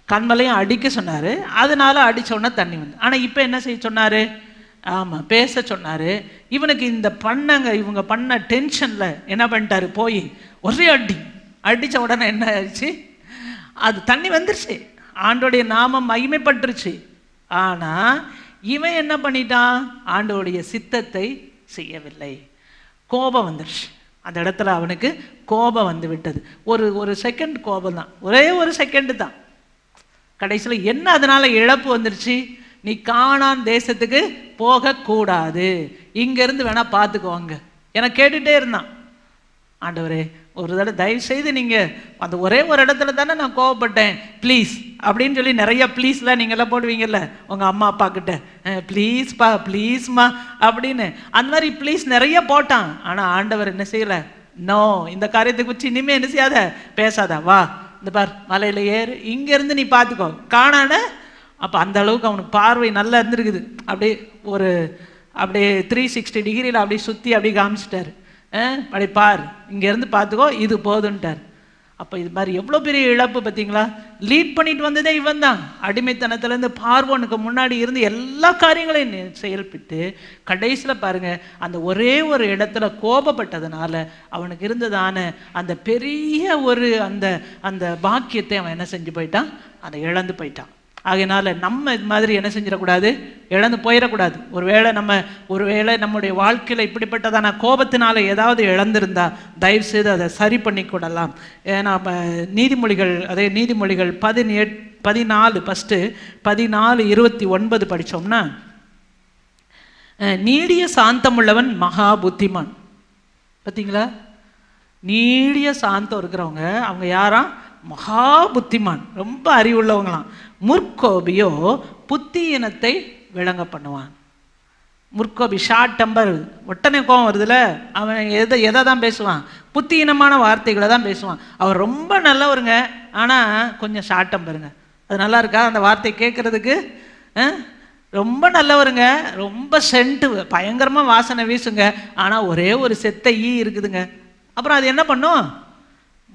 கண்மலையும் அடிக்க சொன்னார், அதனால அடித்தோடனே தண்ணி வந்து. ஆனால் இப்போ என்ன செய்ய சொன்னார்? ஆமாம், பேச சொன்னார். இவனுக்கு இந்த இவங்க பண்ண டென்ஷனில் என்ன பண்ணிட்டாரு, போய் ஒரே அடித்த உடனே என்ன ஆயிடுச்சு, அது தண்ணி வந்துருச்சு, ஆண்டோடைய நாமம் மகிமைப்பட்டுருச்சு. ஆனால் இவன் என்ன பண்ணிட்டான், ஆண்டோடைய சித்தத்தை செய்யவில்லை. கோபம் வந்துருச்சு. அந்த இடத்துல அவனுக்கு கோபம் வந்து விட்டது. ஒரு செகண்ட் கோபம் தான், ஒரே ஒரு செகண்டு தான். கடைசியில் என்ன அதனால இழப்பு வந்துருச்சு, நீ கானான் தேசத்துக்கு போகக்கூடாது, இங்கேருந்து வேணா பார்த்துக்குவாங்க. எனக்கு கேட்டுகிட்டே இருந்தான், ஆண்டவரே ஒரு தடவை தயவு செய்து நீங்கள் அந்த ஒரே ஒரு இடத்துல தானே நான் கோவப்பட்டேன், ப்ளீஸ் அப்படின்னு சொல்லி நிறைய ப்ளீஸ்லாம் நீங்கள்லாம் போடுவீங்கல்ல உங்கள் அம்மா அப்பா கிட்ட, ப்ளீஸ்ப்பா ப்ளீஸ்மா அப்படின்னு, அந்த மாதிரி ப்ளீஸ் நிறைய போட்டான். ஆனால் ஆண்டவர் என்ன செய்யலை, நோ, இந்த காரியத்தை குறித்து இனிமேல் என்ன செய்யாத, பேசாத, வா இந்த பார் மலையில் ஏறு, இங்கேருந்து நீ பார்த்துக்கோ காணான. அப்போ அந்த அளவுக்கு அவனுக்கு பார்வை நல்லா இருந்திருக்குது. அப்படியே 360 டிகிரியில் அப்படியே சுற்றி அப்படியே காமிச்சிட்டாரு. அப்படி பார், இங்கேருந்து பார்த்துக்கோ, இது போதுன்ட்டார். அப்போ இது மாதிரி எவ்வளோ பெரிய இழப்பு பார்த்தீங்களா. லீட் பண்ணிட்டு வந்ததே இவன் தான். அடிமைத்தனத்துலேருந்து பார்வோனுக்கு முன்னாடி இருந்து எல்லா காரியங்களையும் செயல்பட்டு கடைசியில் பாருங்கள், அந்த ஒரே ஒரு இடத்துல கோபப்பட்டதுனால அவனுக்கு இருந்ததான அந்த பெரிய ஒரு அந்த பாக்கியத்தை அவன் என்ன செஞ்சு போயிட்டான், அதை இழந்து போயிட்டான். ஆகையினால நம்ம இது மாதிரி என்ன செஞ்சிடக்கூடாது, இழந்து போயிடக்கூடாது. ஒருவேளை நம்முடைய வாழ்க்கையில் இப்படிப்பட்டதான கோபத்தினால ஏதாவது இழந்திருந்தா தயவு செய்து அதை சரி பண்ணி கொள்ளலாம். ஏன்னா நீதிமொழிகள் 14 ஃபஸ்ட்டு 14:29 படித்தோம்னா, நீடிய சாந்தமுள்ளவன் மகா புத்திமான். பார்த்தீங்களா, நீடிய சாந்தம் இருக்கிறவங்க அவங்க யாரா, மகா புத்திமான், ரொம்ப அறிவுள்ளவங்களாம். முற்கோபியோ புத்தியினத்தை விளங்க பண்ணுவான். முற்கோபி ஷார்ட் டெம்பர், உடனே கோபம் வருதுல, அவன் எதை தான் பேசுவான், புத்தியினமான வார்த்தைகளை தான் பேசுவான். அவர் ரொம்ப நல்லவருங்க, ஆனால் கொஞ்சம் ஷார்ட் டெம்பருங்க. அது நல்லா இருக்கா அந்த வார்த்தை கேட்குறதுக்கு? ரொம்ப நல்லவருங்க, ரொம்ப சென்ட்டு பயங்கரமாக வாசனை வீசுங்க, ஆனால் ஒரே ஒரு செத்த ஈ இருக்குதுங்க. அப்புறம் அது என்ன பண்ணும்,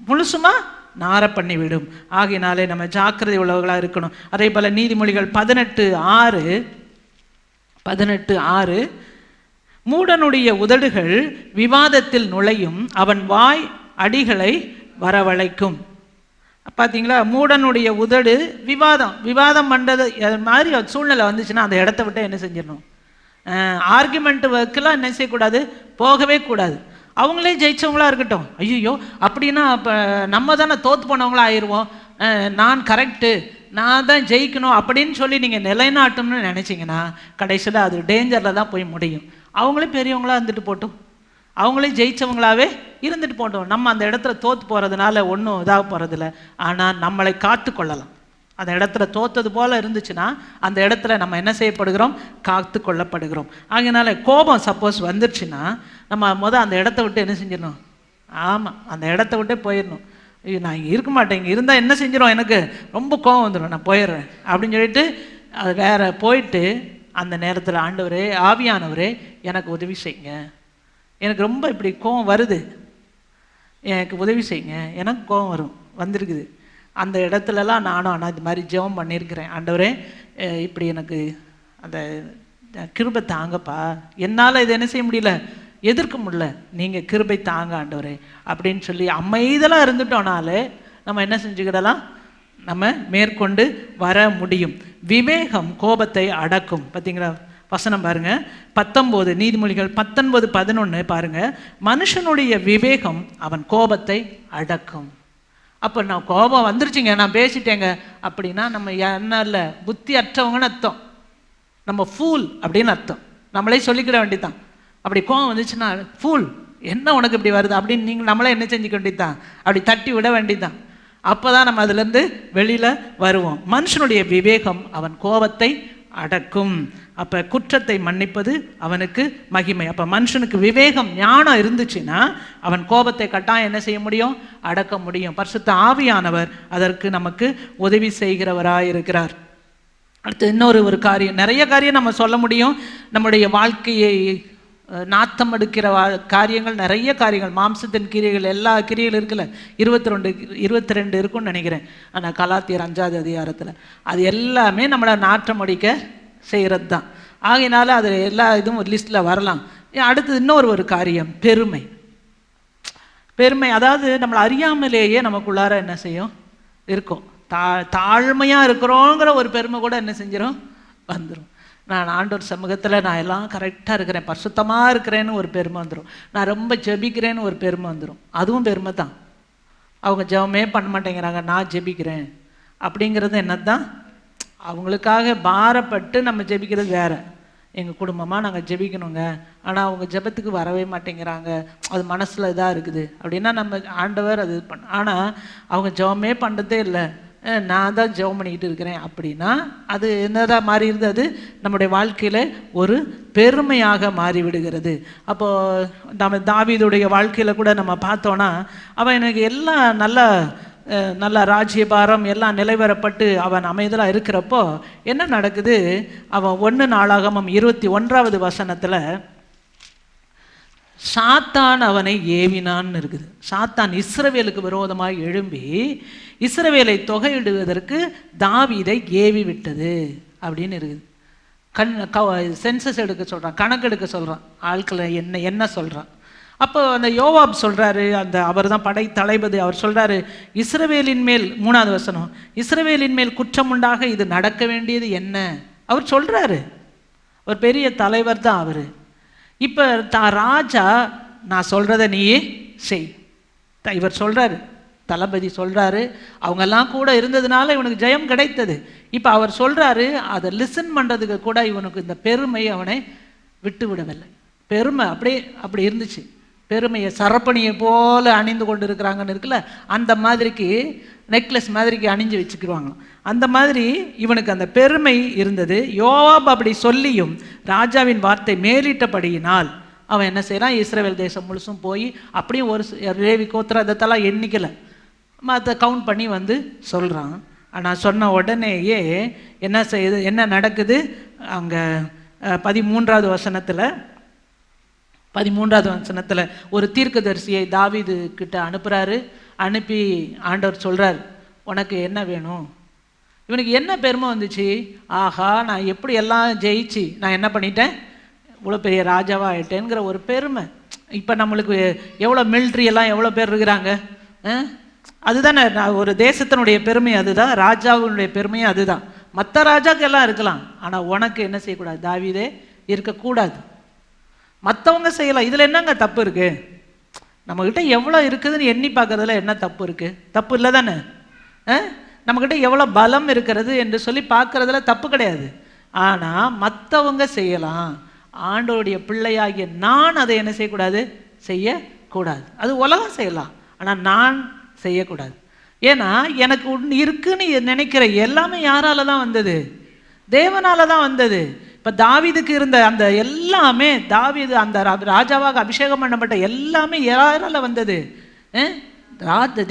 முழுசுமா நார பண்ணிவிடும். ஆகினாலே நம்ம ஜாக்கிரதை உள்ளவர்களாக இருக்கணும். அதே போல் நீதிமொழிகள் 18:6 மூடனுடைய உதடுகள் விவாதத்தில் நுழையும், அவன் வாய் அடிகளை வரவழைக்கும். பார்த்தீங்களா, மூடனுடைய உதடு விவாதம் பண்ணுறது மாதிரி சூழ்நிலை வந்துச்சுன்னா அந்த இடத்த விட்டு என்ன செஞ்சிடணும், ஆர்குமெண்ட் ஒர்க்கெலாம் என்ன செய்யக்கூடாது, போகவே கூடாது. அவங்களே ஜெயிச்சவங்களா இருக்கட்டும், ஐயோ அப்படின்னா அப்போ நம்ம தானே தோற்று போனவங்களா ஆயிடுவோம், நான் கரெக்டு, நான் தான் ஜெயிக்கணும் அப்படின்னு சொல்லி நீங்கள் நிலைநாட்டணும்னு நினச்சிங்கன்னா கடைசியில் அது டேஞ்சரில் தான் போய் முடியும். அவங்களே பெரியவங்களா இருந்துட்டு போட்டோம், அவங்களே ஜெயித்தவங்களாகவே இருந்துட்டு போட்டோம். நம்ம அந்த இடத்துல தோற்று போகிறதுனால ஒன்றும் இதாக போகிறதில்ல, ஆனால் நம்மளை காத்து கொள்ளலாம். அந்த இடத்துல தோத்தது போல் இருந்துச்சுன்னா அந்த இடத்துல நம்ம என்ன செய்யப்படுகிறோம்? காத்து கொள்ளப்படுகிறோம். ஆகையினால கோபம் சப்போஸ் வந்துருச்சுன்னா நம்ம அந்த இடத்த விட்டு என்ன செஞ்சிடணும்? ஆமாம், அந்த இடத்த விட்டே போயிடணும். நான் இங்கே இருக்க மாட்டேன், இங்கே இருந்தால் என்ன செஞ்சிடும், எனக்கு ரொம்ப கோபம் வந்துடும், நான் போயிடுறேன் அப்படின்னு சொல்லிட்டு அது வேற போயிட்டு அந்த நேரத்தில் ஆண்டவரே, ஆவியானவரே எனக்கு உதவி செய்யுங்க, எனக்கு ரொம்ப இப்படி கோபம் வருது, எனக்கு உதவி செய்யுங்க, எனக்கு கோபம் வந்துருக்குது. அந்த இடத்துலலாம் நானும் ஆனால் இது மாதிரி ஜெபம் பண்ணியிருக்கிறேன். ஆண்டவரே இப்படி எனக்கு அந்த கிருபை தாங்கப்பா, என்னால் இதை என்ன செய்ய முடியல, எதிர்க்க முடியல, நீங்கள் கிருபை தாங்க ஆண்டவரே அப்படின்னு சொல்லி அமைதலாக இருந்துட்டோனாலே நம்ம என்ன செஞ்சுக்கிடலாம், நம்ம மேற்கொண்டு வர முடியும். விவேகம் கோபத்தை அடக்கும். பார்த்தீங்களா வசனம் பாருங்க, 19 நீதிமொழிகள் 19:11 பாருங்க. மனுஷனுடைய விவேகம் அவன் கோபத்தை அடக்கும். அப்போ நான் கோபம் வந்துருச்சுங்க, நான் பேசிட்டேங்க அப்படின்னா நம்ம என்ன இல்லை, புத்தி அற்றவங்கன்னு அர்த்தம், நம்ம ஃபூல் அப்படின்னு அர்த்தம். நம்மளே சொல்லிக்கிட வேண்டியதான். அப்படி கோபம் வந்துச்சுன்னா ஃபூல், என்ன உனக்கு இப்படி வருது அப்படின்னு நீங்கள் நம்மளே என்ன செஞ்சுக்க வேண்டியதான், அப்படி தட்டி விட வேண்டியதான். அப்போ தான் நம்ம அதுலேருந்து வெளியில் வருவோம். மனுஷனுடைய விவேகம் அவன் கோபத்தை அடக்கும். அப்போ குற்றத்தை மன்னிப்பது அவனுக்கு மகிமை. அப்போ மனுஷனுக்கு விவேகம் ஞானம் இருந்துச்சுன்னா அவன் கோபத்தை கட்டாயம் என்ன செய்ய முடியும், அடக்க முடியும். பரிசுத்த ஆவியானவர் அதற்கு நமக்கு உதவி செய்கிறவராக இருக்கிறார். அடுத்து இன்னொரு காரியம், நிறைய காரியம் நம்ம சொல்ல முடியும். நம்முடைய வாழ்க்கையை நாத்தம் எடுக்கிற காரியங்கள் நிறைய காரியங்கள், மாம்சத்தின் கிரியைகள், எல்லா கிரியைகள் இருக்குல்ல, 22 இருக்குன்னு நினைக்கிறேன். ஆனால் கலாத்தியர் 5ஆவது அதிகாரத்தில் அது எல்லாமே நம்மளை நாற்றம் அடிக்க செய்கிறது தான். ஆகையினால அது எல்லா இதுவும் ஒரு லிஸ்ட்டில் வரலாம். அடுத்தது இன்னொரு காரியம், பெருமை. அதாவது நம்மளை அறியாமலேயே நமக்குள்ளார என்ன செய்யும், இருக்கும். தாழ்மையாக இருக்கிறோங்கிற ஒரு பெருமை கூட என்ன செஞ்சிடும், வந்துடும். நான் ஆண்டவர் சமூகத்தில் நான் எல்லாம் கரெக்டாக இருக்கிறேன், பரிசுத்தமாக இருக்கிறேன்னு ஒரு பெருமை வந்துடும். நான் ரொம்ப ஜெபிக்கிறேன்னு ஒரு பெருமை வந்துடும். அதுவும் பெருமை தான். அவங்க ஜெபமே பண்ண மாட்டேங்கிறாங்க, நான் ஜெபிக்கிறேன் அப்படிங்கிறது என்னதான், அவங்களுக்காக பாரப்பட்டு நம்ம ஜெபிக்கிறது வேறு. எங்கள் குடும்பமாக நாங்கள் ஜெபிக்கணுங்க, ஆனால் அவங்க ஜெபத்துக்கு வரவே மாட்டேங்கிறாங்க, அது மனசில் இதாக இருக்குது அப்படின்னா நம்ம ஆண்டவர் அது ஆனால் அவங்க ஜெபமே பண்ணுறதே இல்லை, நான் தான் ஜெபம் பண்ணிக்கிட்டு இருக்கிறேன் அப்படின்னா அது என்னதான் மாறிடுது, அது நம்முடைய வாழ்க்கையில் ஒரு பெருமையாக மாறிவிடுகிறது. அப்போது நம்ம தாவீதுடைய வாழ்க்கையில் கூட நம்ம பார்த்தோன்னா அவன் எனக்கு எல்லாம் நல்ல ராஜ்யபாரம் எல்லாம் நிலைவரப்பட்டு அவன் அமைதலாக இருக்கிறப்போ என்ன நடக்குது, அவன் 1 நாளாகமம் 21வது வசனத்தில் சாத்தான் அவனை ஏவினான்னு இருக்குது. சாத்தான் இஸ்ரவேலுக்கு விரோதமாக எழும்பி இஸ்ரவேலை தொகையிடுவதற்கு தாவீதை ஏவி விட்டது அப்படின்னு இருக்குது. சென்சஸ் எடுக்க சொல்கிறான், கணக்கெடுக்க சொல்கிறான், ஆட்களை என்ன சொல்கிறான். அப்போ அந்த யோவாப் சொல்கிறாரு, அவர் தான் படை தளபதி, அவர் சொல்கிறாரு, இஸ்ரவேலின் மேல் 3வது வசனம், இஸ்ரவேலின் மேல் குற்றமுண்டாக இது நடக்க வேண்டியது என்ன, அவர் சொல்கிறாரு. ஒரு பெரிய தலைவர் தான் அவர். இப்போ ராஜா நான் சொல்கிறத நீயே செய், இவர் சொல்கிறாரு, தளபதி சொல்கிறாரு. அவங்கெல்லாம் கூட இருந்ததுனால இவனுக்கு ஜெயம் கிடைத்தது. இப்போ அவர் சொல்கிறாரு, அதை லிசன் பண்ணுறதுக்கு கூட இவனுக்கு இந்த பெருமை அவனை விட்டு விடவில்லை. பெருமை அப்படி இருந்துச்சு. பெருமையை சரப்பணியை போல அணிந்து கொண்டு இருக்கிறாங்கன்னு இருக்குல்ல, அந்த மாதிரிக்கு நெக்லஸ் மாதிரிக்கு அணிஞ்சு வச்சுக்கிடுவாங்க. அந்த மாதிரி இவனுக்கு அந்த பெருமை இருந்தது. யோவாப் அப்படி சொல்லியும் ராஜாவின் வார்த்தை மேலிட்டபடியினால் அவன் என்ன செய்கிறான், இஸ்ரவேல் தேசம் முழுசும் போய் அப்படியும் ஒரு லேவி கோத்திரம் இதெல்லாம் எண்ணிக்கலை, மற்ற கவுண்ட் பண்ணி வந்து சொல்கிறான். ஆனால் சொன்ன உடனேயே என்ன நடக்குது, அங்கே 13வது வசனத்தில் ஒரு தீர்க்கதரிசியை தாவீது கிட்ட அனுப்புகிறாரு. அனுப்பி ஆண்டவர் சொல்கிறார், உனக்கு என்ன வேணும். இவனுக்கு என்ன பெருமை வந்துச்சு, ஆஹா நான் எப்படி எல்லாம் ஜெயிச்சு நான் என்ன பண்ணிட்டேன், இவ்வளோ பெரிய ராஜாவாக ஆகிட்டேங்கிற ஒரு பெருமை. இப்போ நம்மளுக்கு எவ்வளோ மிலிட்ரியெல்லாம் எவ்வளோ பேர் இருக்கிறாங்க, அதுதானே ஒரு தேசத்தினுடைய பெருமை, அதுதான் ராஜாவுடைய பெருமையும் அதுதான். மற்ற ராஜாக்கு எல்லாம் இருக்கலாம், ஆனால் உனக்கு என்ன செய்யக்கூடாது, தாவீதே இருக்கக்கூடாது. மற்றவங்க செய்யலாம், இதில் என்னங்க தப்பு இருக்குது, நம்மக்கிட்ட எவ்வளோ இருக்குதுன்னு எண்ணி பார்க்கறதுல என்ன தப்பு இருக்குது, தப்பு இல்லை தானே. நம்மக்கிட்ட எவ்வளோ பலம் இருக்கிறது என்று சொல்லி பார்க்குறதுல தப்பு கிடையாது. ஆனால் மற்றவங்க செய்யலாம், ஆண்டோடைய பிள்ளையாகிய நான் அதை என்ன செய்யக்கூடாது, செய்யக்கூடாது. அது உலகம் செய்யலாம், ஆனால் நான் செய்யக்கூடாது. ஏன்னா எனக்கு இருக்குன்னு நினைக்கிற எல்லாமே யாரால தான் வந்தது? தேவனால தான் வந்தது. இப்போ தாவீதுக்கு இருந்த அந்த எல்லாமே, தாவீது அந்த ராஜாவாக அபிஷேகம் பண்ணப்பட்ட எல்லாமே யாரால வந்தது?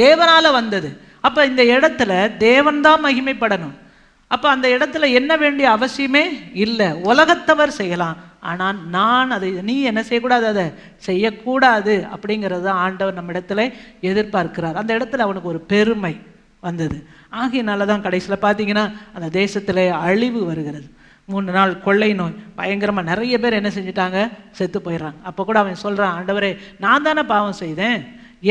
தேவனால வந்தது. அப்போ இந்த இடத்துல தேவன் தான் மகிமைப்படணும். அப்போ அந்த இடத்துல என்ன வேண்டிய அவசியமே இல்லை. உலகத்தவர் செய்யலாம், ஆனால் நான் அதை நீ என்ன செய்யக்கூடாது, அதை செய்யக்கூடாது அப்படிங்கிறது தான் ஆண்டவர் நம்ம இடத்துல எதிர்பார்க்கிறார். அந்த இடத்துல அவனுக்கு ஒரு பெருமை வந்தது. ஆகையினால தான் கடைசியில் பார்த்தீங்கன்னா அந்த தேசத்தில் அழிவு வருகிறது. 3 நாள் கொள்ளை நோய் பயங்கரமாக நிறைய பேர் என்ன செஞ்சிட்டாங்க, செத்து போயிடுறாங்க. அப்போ கூட அவன் சொல்கிறான், ஆண்டவரே நான் தானே பாவம் செய்தேன்,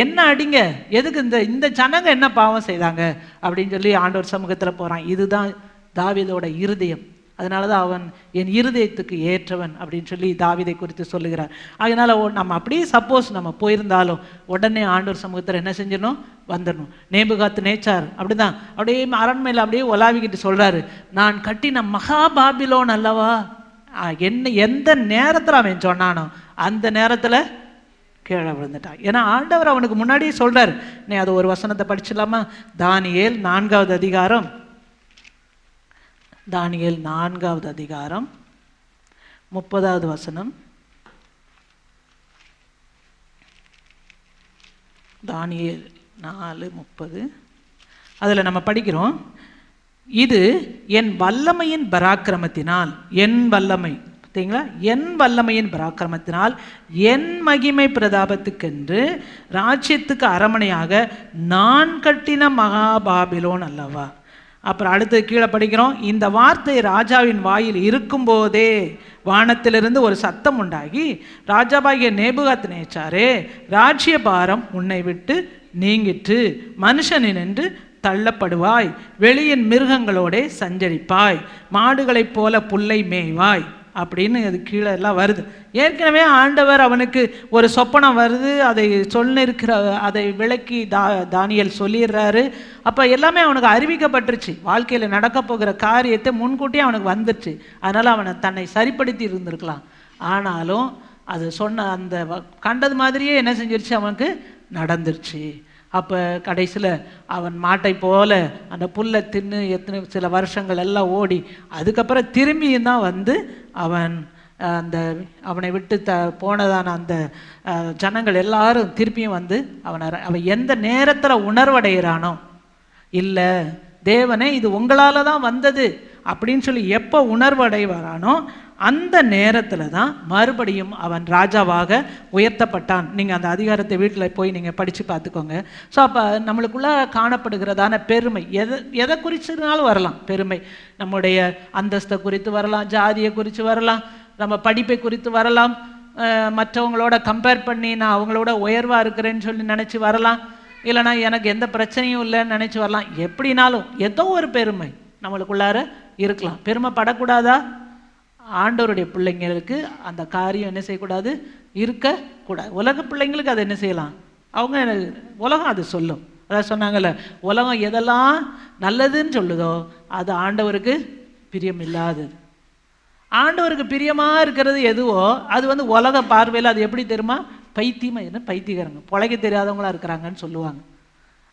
என்ன அடிங்க, எதுக்கு இந்த ஜனங்க என்ன பாவம் செய்தாங்க அப்படின்னு சொல்லி ஆண்டவர் சமூகத்தில் போகிறான். இதுதான் தாவீதோட இருதயம். அதனால தான் அவன் என் இருதயத்துக்கு ஏற்றவன் அப்படின்னு சொல்லி தாவீதை குறித்து சொல்லுகிறார். அதனால் நம்ம அப்படியே சப்போஸ் நம்ம போயிருந்தாலும் உடனே ஆண்டவர் சமூகத்தில் என்ன செஞ்சிடணும், வந்துடணும். நேபுகாத்நேச்சார் அப்படிதான் அப்படியே அரண்மையில் அப்படியே உலாவிக்கிட்டு சொல்கிறாரு, நான் கட்டின மகா பாபிலோன் அல்லவா. என்ன எந்த நேரத்தில் அவன் சொன்னானோ அந்த நேரத்தில் கீழே விழுந்துட்டான். ஏன்னா ஆண்டவர் அவனுக்கு முன்னாடியே சொல்கிறார். நீ அது ஒரு வசனத்தை படிச்சிடலாமா? தானியேல் 4வது அதிகாரம், தானியேல் 4வது அதிகாரம் 30வது வசனம். தானியேல் 4:30 அதில் நம்ம படிக்கிறோம், இது என் வல்லமையின் பராக்கிரமத்தினால், என் வல்லமை பார்த்தீங்களா, என் வல்லமையின் பராக்கிரமத்தினால் என் மகிமை பிரதாபத்துக்கென்று ராஜ்யத்துக்கு அரமனையாக நான் கட்டின மகாபாபிலோன் அல்லவா. அப்புறம் அடுத்து கீழே படிக்கிறோம், இந்த வார்த்தை ராஜாவின் வாயில் இருக்கும்போதே வானத்திலிருந்து ஒரு சத்தம் உண்டாகி, ராஜாவாகிய நேபுகாத்நேச்சாரே, ராஜ்ய பாரம் உன்னை விட்டு நீங்கிற்று, மனுஷனின்று தள்ளப்படுவாய், வெளியின் மிருகங்களோடே சஞ்சரிப்பாய், மாடுகளைப் போல புல்லை மேய்வாய் அப்படின்னு அது கீழே எல்லாம் வருது. ஏற்கனவே ஆண்டவர் அவனுக்கு ஒரு சொப்பனம் வருது, அதை சொல்லிருக்கிற, அதை விளக்கி தானியேல் சொல்லிடுறாரு. அப்போ எல்லாமே அவனுக்கு அறிவிக்கப்பட்டுருச்சு. வாழ்க்கையில் நடக்க போகிற காரியத்தை முன்கூட்டியே அவனுக்கு வந்துடுச்சு. அதனால் அவனை தன்னை சரிப்படுத்தி இருந்திருக்கலாம். ஆனாலும் அது சொன்ன அந்த கண்டது மாதிரியே என்ன செஞ்சிருச்சு, அவனுக்கு நடந்துருச்சு. அப்போ கடைசியில் அவன் மாட்டை போல அந்த புல்லை தின்னு எத்தனை சில வருஷங்கள் எல்லாம் ஓடி அதுக்கப்புறம் திரும்பியும் தான் வந்து அவன் அவனை விட்டு போனதான அந்த ஜனங்கள் எல்லாரும் திருப்பியும் வந்து அவன் எந்த நேரத்தில் உணர்வடைகிறானோ, இல்லை தேவனே இது உங்களால் தான் வந்தது அப்படின்னு சொல்லி எப்போ உணர்வடைவாரானோ அந்த நேரத்தில் தான் மறுபடியும் அவன் ராஜாவாக உயர்த்தப்பட்டான். நீங்கள் அந்த அதிகாரத்தை வீட்டில் போய் நீங்கள் படித்து பார்த்துக்கோங்க. ஸோ அப்போ நம்மளுக்குள்ளே காணப்படுகிறதான பெருமை எதை குறிச்சுனாலும் வரலாம். பெருமை நம்முடைய அந்தஸ்தை குறித்து வரலாம், ஜாதியை குறித்து வரலாம், நம்ம படிப்பை குறித்து வரலாம், மற்றவங்களோட கம்பேர் பண்ணி நான் அவங்களோட உயர்வாக இருக்கிறேன்னு சொல்லி நினச்சி வரலாம், இல்லைனா எனக்கு எந்த பிரச்சனையும் இல்லைன்னு நினச்சி வரலாம். எப்படினாலும் ஏதோ ஒரு பெருமை நம்மளுக்குள்ளார இருக்கலாம். பெருமைப்படக்கூடாதா? ஆண்டவருடைய பிள்ளைங்களுக்கு அந்த காரியம் என்ன செய்யக்கூடாது, இருக்கக்கூடாது. உலக பிள்ளைங்களுக்கு அதை என்ன செய்யலாம், அவங்க உலகம் அது சொல்லும். அதாவது சொன்னாங்கல்ல, உலகம் எதெல்லாம் நல்லதுன்னு சொல்லுதோ அது ஆண்டவருக்கு பிரியம் இல்லாதது. ஆண்டவருக்கு பிரியமாக இருக்கிறது எதுவோ அது வந்து உலக பார்வையில் அது எப்படி தெரியுமா, பைத்தியமாக என்ன பைத்தியக்காரங்க, பொழைக்க தெரியாதவங்களா இருக்கிறாங்கன்னு சொல்லுவாங்க.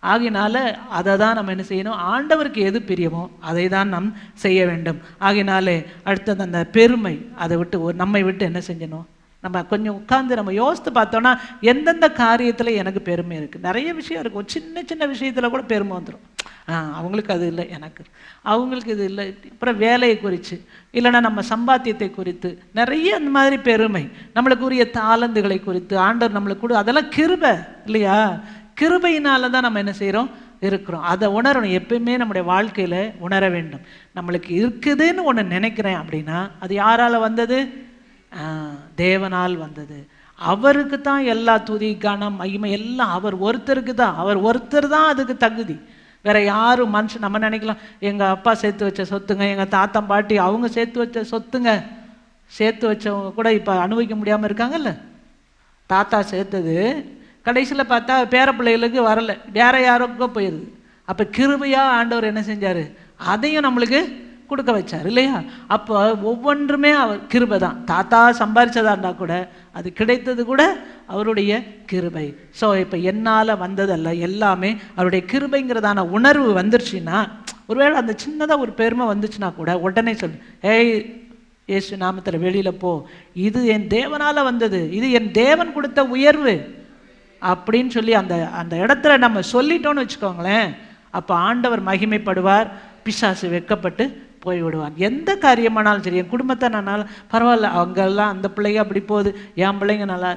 ஆகினால அதை தான் நம்ம என்ன செய்யணும், ஆண்டவருக்கு எது பிரியமோ அதை தான் நாம் செய்ய வேண்டும். ஆகினாலே அடுத்தது அந்த பெருமை அதை விட்டு நம்மை விட்டு என்ன செஞ்சணும், நம்ம கொஞ்சம் உட்கார்ந்து நம்ம யோசித்து பார்த்தோன்னா எந்தெந்த காரியத்தில் எனக்கு பெருமை இருக்குது. நிறைய விஷயம் இருக்குது, ஒரு சின்ன சின்ன விஷயத்தில் கூட பெருமை வந்துடும். அவங்களுக்கு அது இல்லை, எனக்கு அவங்களுக்கு இது இல்லை. அப்புறம் வேலையை குறித்து இல்லைன்னா நம்ம சம்பாத்தியத்தை குறித்து நிறைய அந்த மாதிரி பெருமை, நம்மளுக்குரிய தாளந்துகளை குறித்து ஆண்டவர் நம்மளுக்கு கூட, அதெல்லாம் கிருபை இல்லையா, கிருபையினால தான் நம்ம என்ன செய்கிறோம், இருக்கிறோம். அதை உணரணும். எப்பயுமே நம்முடைய வாழ்க்கையில் உணர வேண்டும். நம்மளுக்கு இருக்குதுன்னு ஒன்று நினைக்கிறேன் அப்படின்னா அது யாரால் வந்தது, தேவனால் வந்தது. அவருக்கு தான் எல்லா துதி கனம் மகிமை எல்லாம் அவர் ஒருத்தருக்கு தான், அவர் ஒருத்தர் தான் அதுக்கு தகுதி. வேற யாரும் மனுஷன் நம்ம நினைக்கலாம், எங்கள் அப்பா சேர்த்து வச்ச சொத்துங்க, எங்கள் தாத்தா பாட்டி அவங்க சேர்த்து வச்ச சொத்துங்க, சேர்த்து வச்சவங்க கூட இப்போ அனுபவிக்க முடியாமல் இருக்காங்கல்ல. தாத்தா சேர்த்தது கடைசியில் பார்த்தா பேர பிள்ளைகளுக்கு வரலை, வேற யாருக்கோ போயிடுது. அப்போ கிருபையாக ஆண்டவர் என்ன செஞ்சார், அதையும் நம்மளுக்கு கொடுக்க வச்சார் இல்லையா? அப்போ ஒவ்வொன்றுமே அவர் கிருபை தான். தாத்தா சம்பாரிச்சதா இருந்தால் கூட அது கிடைத்தது கூட அவருடைய கிருபை. ஸோ இப்போ என்னால் வந்ததல்ல, எல்லாமே அவருடைய கிருபைங்கிறதான உணர்வு வந்துருச்சுன்னா, ஒருவேளை அந்த சின்னதாக ஒரு பெருமை வந்துச்சுன்னா கூட உடனே சொல்லு, ஏய் இயேசு நாமத்தில் வெளியில் போ, இது என் தேவனால் வந்தது, இது என் தேவன் கொடுத்த உயர்வு அப்படின்னு சொல்லி அந்த அந்த இடத்துல நம்ம சொல்லிட்டோன்னு வச்சுக்கோங்களேன், அப்போ ஆண்டவர் மகிமைப்படுவார், பிசாசு வெட்கப்பட்டு போய்விடுவான். எந்த காரியமானாலும் சரி, என் குடும்பத்தை நானாலும் பரவாயில்ல, அவங்கெல்லாம் அந்த பிள்ளைங்க அப்படி போகுது, என் பிள்ளைங்க நல்லா,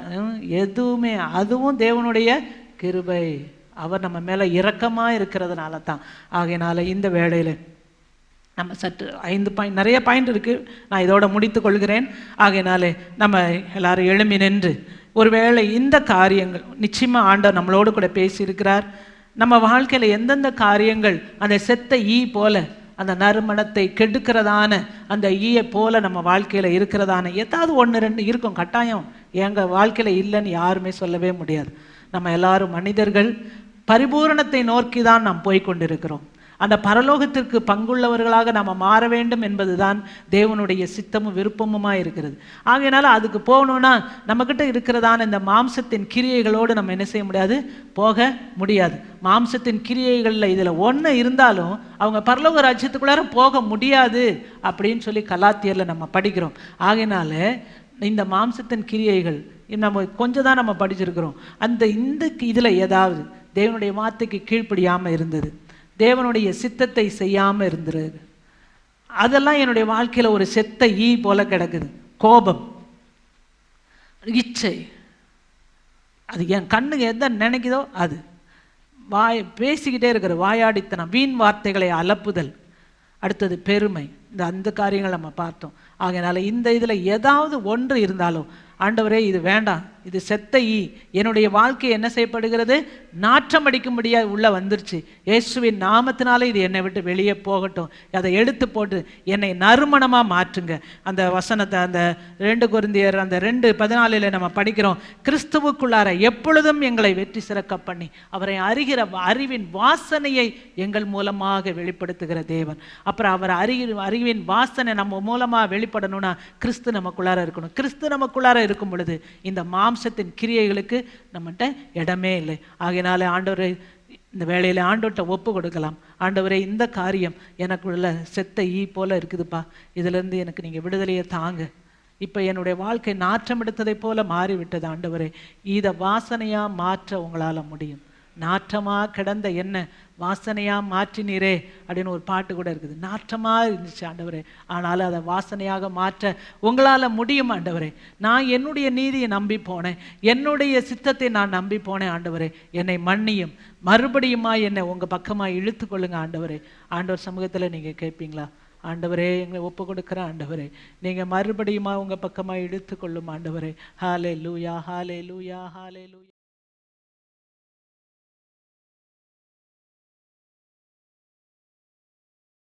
எதுவுமே அதுவும் தேவனுடைய கிருபை. அவர் நம்ம மேலே இரக்கமாக இருக்கிறதுனால தான். ஆகையினால இந்த வேளையில் நம்ம சற்று 5 பாயிண்ட், நிறைய பாயிண்ட் இருக்குது, நான் இதோட முடித்து கொள்கிறேன். ஆகையினாலே நம்ம எல்லாரும் எழும்பி நின்று, ஒருவேளை இந்த காரியங்கள் நிச்சயமாக ஆண்டவர் நம்மளோடு கூட பேசியிருக்கிறார். நம்ம வாழ்க்கையில் எந்தெந்த காரியங்கள் அந்த செத்த ஈ போல, அந்த நறுமணத்தை கெடுக்கிறதான அந்த ஈயை போல நம்ம வாழ்க்கையில் இருக்கிறதான ஏதாவது 1-2 இருக்கும், கட்டாயம் எங்கள் வாழ்க்கையில் இல்லைன்னு யாருமே சொல்லவே முடியாது. நம்ம எல்லாரும் மனிதர்கள், பரிபூரணத்தை நோக்கி தான் நாம் போய்கொண்டிருக்கிறோம். அந்த பரலோகத்திற்கு பங்குள்ளவர்களாக நாம் மாற வேண்டும் என்பதுதான் தேவனுடைய சித்தமும் விருப்பமுமாக இருக்கிறது. ஆகையினால அதுக்கு போகணுன்னா நம்மக்கிட்ட இருக்கிறதான இந்த மாம்சத்தின் கிரியைகளோடு நம்ம என்ன செய்ய முடியாது, போக முடியாது. மாம்சத்தின் கிரியைகளில் இதில் ஒன்று இருந்தாலும் அவங்க பரலோக ராஜ்யத்துக்குள்ளார போக முடியாது அப்படின்னு சொல்லி கலாத்தியரில் நம்ம படிக்கிறோம். ஆகையினால இந்த மாம்சத்தின் கிரியைகள் நம்ம கொஞ்சம் தான் நம்ம படிச்சிருக்கிறோம். இந்த இதில் ஏதாவது தேவனுடைய வார்த்தைக்கு கீழ்ப்படியாமல் இருந்தது, தேவனுடைய சித்தத்தை செய்யாமல் இருந்துருது, அதெல்லாம் என்னுடைய வாழ்க்கையில் ஒரு செத்த ஈ போல கிடக்குது. கோபம், இச்சை, அது என் கண்ணுக்கு எதை நினைக்குதோ அது, பேசிக்கிட்டே இருக்கிற வாயாடித்தனம், வீண் வார்த்தைகளை அலப்புதல், அடுத்தது பெருமை, அந்த காரியங்கள் நம்ம பார்த்தோம். ஆகையினால இந்த இதில் ஏதாவது ஒன்று இருந்தாலும் ஆண்டவரே இது வேண்டாம், இது செத்த ஈ, என்னுடைய வாழ்க்கை என்ன செய்யப்படுகிறது, நாற்றம் அடிக்கும்படியாக உள்ள வந்துருச்சு, இயேசுவின் நாமத்தினால இது என்னை விட்டு வெளியே போகட்டும், அதை எடுத்து போட்டு என்னை நறுமணமாக மாற்றுங்க. அந்த வசனத்தை அந்த 2 கொரிந்தியர் அந்த 2:14 நம்ம படிக்கிறோம், கிறிஸ்துவுக்குள்ளார எப்பொழுதும் எங்களை வெற்றி சிறக்க பண்ணி அவரை அறிகிற அறிவின் வாசனையை எங்கள் மூலமாக வெளிப்படுத்துகிற தேவன். அப்புறம் அவர் அறிவின் வாசனை நம்ம மூலமாக வெளிப்படணும்னா கிறிஸ்து நமக்குள்ளார இருக்கணும். கிறிஸ்து நமக்குள்ளார இருக்கும் பொழுது இந்த மாம்சத்தின் கிரியைகளுக்கு நம்மகிட்ட இடமே இல்லை. ஆகையினால ஆண்டவரை இந்த வேளையில் ஆண்டவர்கிட்ட ஒப்பு கொடுக்கலாம். ஆண்டவரே இந்த காரியம் எனக்குள்ள செத்த ஈ போல இருக்குதுப்பா, இதிலிருந்து எனக்கு நீங்கள் விடுதலையை தாங்க. இப்போ என்னுடைய வாழ்க்கை நாற்றம் எடுத்ததை போல மாறிவிட்டது ஆண்டவரே, இதை வாசனையாக மாற்ற உங்களால் முடியும். நாற்றமாக கிடந்த என்ன வாசனையாக மாற்றினீரே அப்படின்னு ஒரு பாட்டு கூட இருக்குது. நாற்றமாக இருந்துச்சு ஆண்டவரே, ஆனாலும் அதை வாசனையாக மாற்ற உங்களால் முடியும் ஆண்டவரே. நான் என்னுடைய நீதியை நம்பி போனேன், என்னுடைய சித்தத்தை நான் நம்பி போனேன் ஆண்டவரே, என்னை மன்னியும், மறுபடியுமா என்னை உங்கள் பக்கமாக இழுத்து கொள்ளுங்க ஆண்டவரே. ஆண்டவர் சமூகத்தில் நீங்கள் கேட்பீங்களா, ஆண்டவரே எங்களை ஒப்பு கொடுக்குற ஆண்டவரே, நீங்கள் மறுபடியுமா உங்கள் பக்கமாக இழுத்து கொள்ளும் ஆண்டவரே. ஹல்லேலூயா, ஹல்லேலூயா, ஹல்லேலூயா.